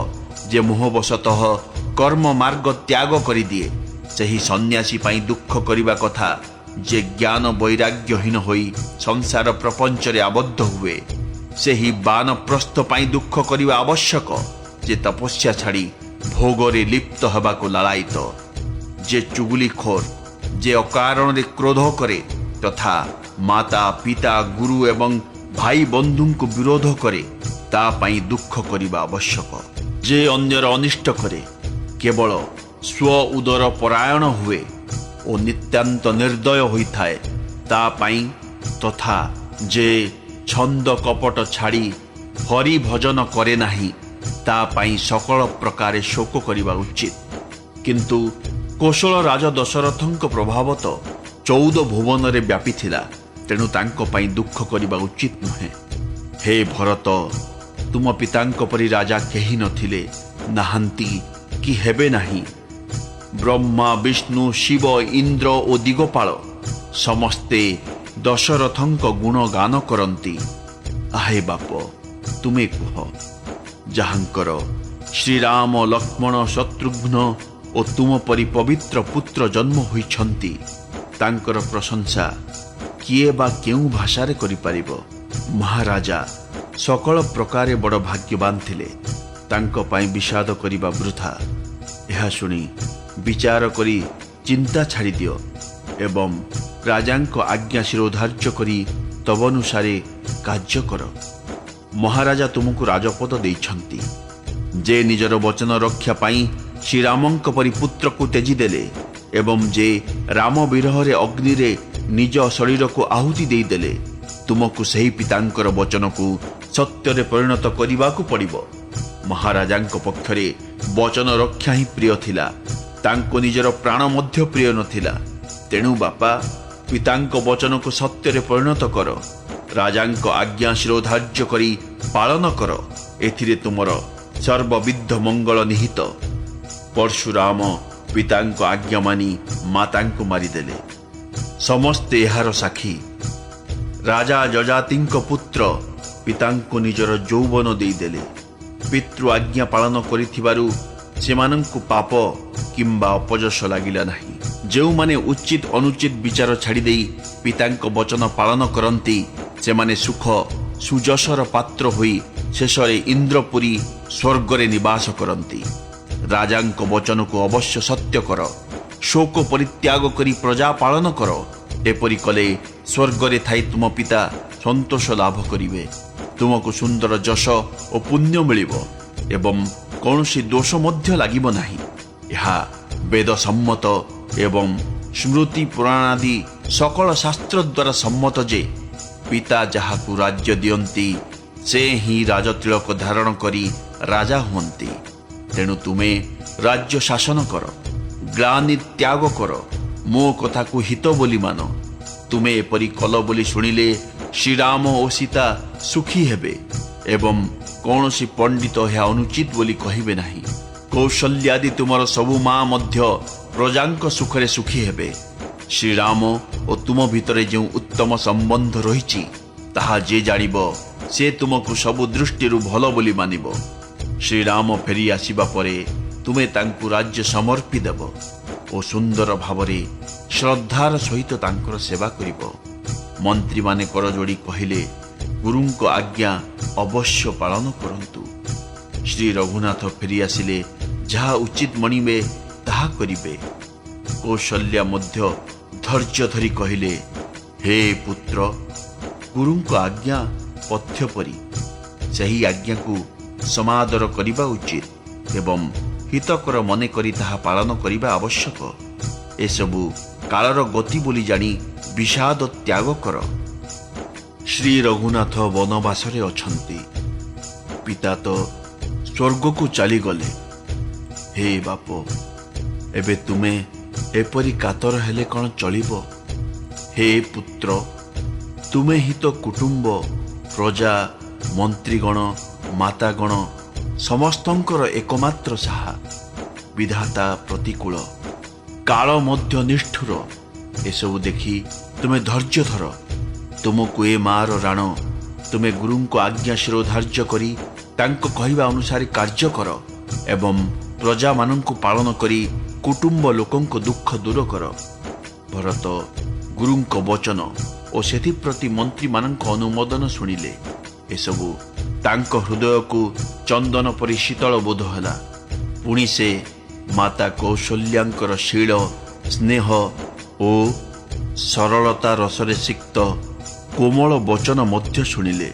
ଯେ ମୋହବଶତଃ କର୍ମ ମାର୍ଗ ତ୍ୟାଗ କରିଦିଏ। ସେହି ସନ୍ନ୍ୟାସୀ ପାଇଁ ଦୁଃଖ କରିବା କଥା ଯେ ଜ୍ଞାନ ବୈରାଗ୍ୟହୀନ ହୋଇ ସଂସାର ପ୍ରପଞ୍ଚରେ ଆବଦ୍ଧ ହୁଏ। ସେହି ବାନପ୍ରସ୍ଥ ପାଇଁ ଦୁଃଖ କରିବା ଆବଶ୍ୟକ, ଯେ ତପସ୍ୟା ଛାଡ଼ି ଭୋଗରେ ଲିପ୍ତ ହେବାକୁ ଲାଳାୟିତ, ଯେ ଚୁଗୁଲିଖୋର, ଯେ ଅକାରଣରେ କ୍ରୋଧ କରେ ତଥା ମାତା ପିତା ଗୁରୁ ଏବଂ ଭାଇ ବନ୍ଧୁଙ୍କୁ ବିରୋଧ କରେ, ତା ପାଇଁ ଦୁଃଖ କରିବା ଆବଶ୍ୟକ। ଯେ ଅନ୍ୟର ଅନିଷ୍ଟ କରେ, କେବଳ ସ୍ୱ ଉଦର ପରାୟଣ ହୁଏ ଓ ନିତ୍ୟାନ୍ତ ନିର୍ଦ୍ଦୟ ହୋଇଥାଏ, ତା ପାଇଁ, ତଥା ଯେ ଛନ୍ଦ କପଟ ଛାଡ଼ି ହରି ଭଜନ କରେ ନାହିଁ, ତା ପାଇଁ ସକଳ ପ୍ରକାରେ ଶୋକ କରିବା ଉଚିତ। କିନ୍ତୁ କୌଶଳ ରାଜ ଦଶରଥଙ୍କ ପ୍ରଭାବ ତ 14 ଭୁବନରେ ବ୍ୟାପିଥିଲା, ତେଣୁ ତାଙ୍କ ପାଇଁ ଦୁଃଖ କରିବା ଉଚିତ ନୁହେଁ। ହେ ଭରତ, ତୁମ ପିତାଙ୍କ ପରି ରାଜା କେହି ନଥିଲେ, ନାହାନ୍ତି କି ହେବେ ନାହିଁ। ବ୍ରହ୍ମା ବିଷ୍ଣୁ ଶିବ ଇନ୍ଦ୍ର ଓ ଦିଗପାଳ ସମସ୍ତେ ଦଶରଥଙ୍କ ଗୁଣଗାନ କରନ୍ତି। ଆହେ ବାପ, ତୁମେ କୁହ, ଯାହାଙ୍କର ଶ୍ରୀରାମ ଲକ୍ଷ୍ମଣ ଶତ୍ରୁଘ୍ନ ଓ ତୁମ ପରି ପବିତ୍ର ପୁତ୍ର ଜନ୍ମ ହୋଇଛନ୍ତି, ତାଙ୍କର ପ୍ରଶଂସା କିଏ ବା କେଉଁ ଭାଷାରେ କରିପାରିବ? ମହାରାଜା ସକଳ ପ୍ରକାରେ ବଡ଼ ଭାଗ୍ୟବାନ ଥିଲେ, ତାଙ୍କ ପାଇଁ ବିଷାଦ କରିବା ବୃଥା। ଏହା ଶୁଣି ବିଚାର କରି ଚିନ୍ତା ଛାଡ଼ିଦିଅ ଏବଂ ରାଜାଙ୍କ ଆଜ୍ଞା ଶିରୋଧାର୍ଯ୍ୟ କରି ତଦନୁସାରେ କାର୍ଯ୍ୟ କର। ମହାରାଜା ତୁମକୁ ରାଜପଦ ଦେଇଛନ୍ତି, ଯେ ନିଜର ବଚନ ରକ୍ଷା ପାଇଁ ଶ୍ରୀରାମଙ୍କ ପରି ପୁତ୍ରକୁ ତ୍ୟଜିଦେଲେ ଏବଂ ଯେ ରାମ ବିରହରେ ଅଗ୍ନିରେ ନିଜ ଶରୀରକୁ ଆହୁତି ଦେଇଦେଲେ, ତୁମକୁ ସେହି ପିତାଙ୍କର ବଚନକୁ ସତ୍ୟରେ ପରିଣତ କରିବାକୁ ପଡ଼ିବ। ମହାରାଜାଙ୍କ ପକ୍ଷରେ ବଚନ ରକ୍ଷା ହିଁ ପ୍ରିୟ ଥିଲା, ତାଙ୍କୁ ନିଜର ପ୍ରାଣ ମଧ୍ୟ ପ୍ରିୟ ନଥିଲା। ତେଣୁ ବାପା, ପିତାଙ୍କ ବଚନକୁ ସତ୍ୟରେ ପରିଣତ କର, ରାଜାଙ୍କ ଆଜ୍ଞା ଶିରୋଧାର୍ଯ୍ୟ କରି ପାଳନ କର, ଏଥିରେ ତୁମର ସର୍ବବିଧ ମଙ୍ଗଳ ନିହିତ। ପରଶୁରାମ ପିତାଙ୍କ ଆଜ୍ଞା ମାନି ମାତାଙ୍କୁ ମାରିଦେଲେ, ସମସ୍ତେ ଏହାର ସାକ୍ଷୀ। ରାଜା ଯଜାତିଙ୍କ ପୁତ୍ର ପିତାଙ୍କୁ ନିଜର ଯୌବନ ଦେଇଦେଲେ, ପିତୃ ଆଜ୍ଞା ପାଳନ କରିଥିବାରୁ ସେମାନଙ୍କୁ ପାପ କିମ୍ବା ଅପଯଶ ଲାଗିଲା ନାହିଁ। ଯେଉଁମାନେ ଉଚିତ ଅନୁଚିତ ବିଚାର ଛାଡ଼ିଦେଇ ପିତାଙ୍କ ବଚନ ପାଳନ କରନ୍ତି, ସେମାନେ ସୁଖ ସୁଯଶର ପାତ୍ର ହୋଇ ଶେଷରେ ଇନ୍ଦ୍ରପୁରୀ ସ୍ୱର୍ଗରେ ନିବାସ କରନ୍ତି। ରାଜାଙ୍କ ବଚନକୁ ଅବଶ୍ୟ ସତ୍ୟ କର, ଶୋକ ପରିତ୍ୟାଗ କରି ପ୍ରଜା ପାଳନ କର। ଏପରି କଲେ ସ୍ୱର୍ଗରେ ଥାଇ ତୁମ ପିତା ସନ୍ତୋଷ ଲାଭ କରିବେ, ତୁମକୁ ସୁନ୍ଦର ଯଶ ଓ ପୁଣ୍ୟ ମିଳିବ ଏବଂ କୌଣସି ଦୋଷ ମଧ୍ୟ ଲାଗିବ ନାହିଁ। ଏହା ବେଦ ସମ୍ମତ ଏବଂ ସ୍ମୃତି ପୁରାଣାଦି ସକଳ ଶାସ୍ତ୍ର ଦ୍ୱାରା ସମ୍ମତ ଯେ ପିତା ଯାହାକୁ ରାଜ୍ୟ ଦିଅନ୍ତି, ସେ ହିଁ ରାଜତିଳକ ଧାରଣ କରି ରାଜା ହୁଅନ୍ତି। ତେଣୁ ତୁମେ ରାଜ୍ୟ ଶାସନ କର, ଗ୍ଳାନି ତ୍ୟାଗ କର, ମୋ କଥାକୁ ହିତ ବୋଲି ମାନ। ତୁମେ ଏପରି କଲ ବୋଲି ଶୁଣିଲେ ଶ୍ରୀରାମ ଓ ସୀତା ସୁଖୀ ହେବେ ଏବଂ କୌଣସି ପଣ୍ଡିତ ଏହା ଅନୁଚିତ ବୋଲି କହିବେ ନାହିଁ। କୌଶଲ୍ୟାଦି ତୁମର ସବୁ ମା ମଧ୍ୟ ପ୍ରଜାଙ୍କ ସୁଖରେ ସୁଖୀ ହେବେ। ଶ୍ରୀରାମ ଓ ତୁମ ଭିତରେ ଯେଉଁ ଉତ୍ତମ ସମ୍ବନ୍ଧ ରହିଛି, ତାହା ଯେ ଜାଣିବ, ସେ ତୁମକୁ ସବୁ ଦୃଷ୍ଟିରୁ ଭଲ ବୋଲି ମାନିବ। ଶ୍ରୀରାମ ଫେରି ଆସିବା ପରେ ତୁମେ ତାଙ୍କୁ ରାଜ୍ୟ ସମର୍ପି ଦେବ ଓ ସୁନ୍ଦର ଭାବରେ ଶ୍ରଦ୍ଧାର ସହିତ ତାଙ୍କର ସେବା କରିବ। ମନ୍ତ୍ରୀମାନେ କରଯୋଡ଼ି କହିଲେ, ଗୁରୁଙ୍କ ଆଜ୍ଞା ଅବଶ୍ୟ ପାଳନ କରନ୍ତୁ। ଶ୍ରୀ ରଘୁନାଥ ଫେରି ଆସିଲେ ଯାହା ଉଚିତ ମଣିବେ ତାହା କରିବେ। କୌଶଲ୍ୟା ମଧ୍ୟ ଧୈର୍ଯ୍ୟ ଧରି କହିଲେ, ହେ ପୁତ୍ର, ଗୁରୁଙ୍କ ଆଜ୍ଞା ପଥ୍ୟ ପରି, ସେହି ଆଜ୍ଞାକୁ ସମାଦର କରିବା ଉଚିତ ଏବଂ ହିତକର ମନେ କରି ତାହା ପାଳନ କରିବା ଆବଶ୍ୟକ। ଏସବୁ କାଳର ଗତି ବୋଲି ଜାଣି ବିଷାଦ ତ୍ୟାଗ କର। ଶ୍ରୀ ରଘୁନାଥ ବନବାସରେ ଅଛନ୍ତି, ପିତା ତ ସ୍ୱର୍ଗକୁ ଚାଲିଗଲେ। ହେ ବାପ, ଏବେ ତୁମେ ଏପରି କାତର ହେଲେ କ'ଣ ଚଳିବ? ହେ ପୁତ୍ର, ତୁମେ ହିଁ ତ କୁଟୁମ୍ବ, ପ୍ରଜା, ମନ୍ତ୍ରୀଗଣ, ମାତାଗଣ ସମସ୍ତଙ୍କର ଏକମାତ୍ର ସାହା। ବିଧାତା ପ୍ରତିକୂଳ, କାଳ ମଧ୍ୟ ନିଷ୍ଠୁର। ଏସବୁ ଦେଖି ତୁମେ ଧୈର୍ଯ୍ୟ ଧର। ତୁମକୁ ଏ ମାର ରାଣ, ତୁମେ ଗୁରୁଙ୍କ ଆଜ୍ଞା ଶିରୋଧାର୍ଯ୍ୟ କରି ତାଙ୍କ କହିବା ଅନୁସାରେ କାର୍ଯ୍ୟ କର ଏବଂ ପ୍ରଜାମାନଙ୍କୁ ପାଳନ କରି କୁଟୁମ୍ବ ଲୋକଙ୍କ ଦୁଃଖ ଦୂର କର। ଭରତ ଗୁରୁଙ୍କ ବଚନ ଓ ସେଥିପ୍ରତି ମନ୍ତ୍ରୀମାନଙ୍କ ଅନୁମୋଦନ ଶୁଣିଲେ। ଏସବୁ ତାଙ୍କ ହୃଦୟକୁ ଚନ୍ଦନ ପରି ଶୀତଳ ବୋଧ ହେଲା। ପୁଣି ସେ ମାତା କୌଶଲ୍ୟାଙ୍କର ଶୀଳ, ସ୍ନେହ ଓ ସରଳତା ରସରେ ସିକ୍ତ କୋମଳ ବଚନ ମଧ୍ୟ ଶୁଣିଲେ।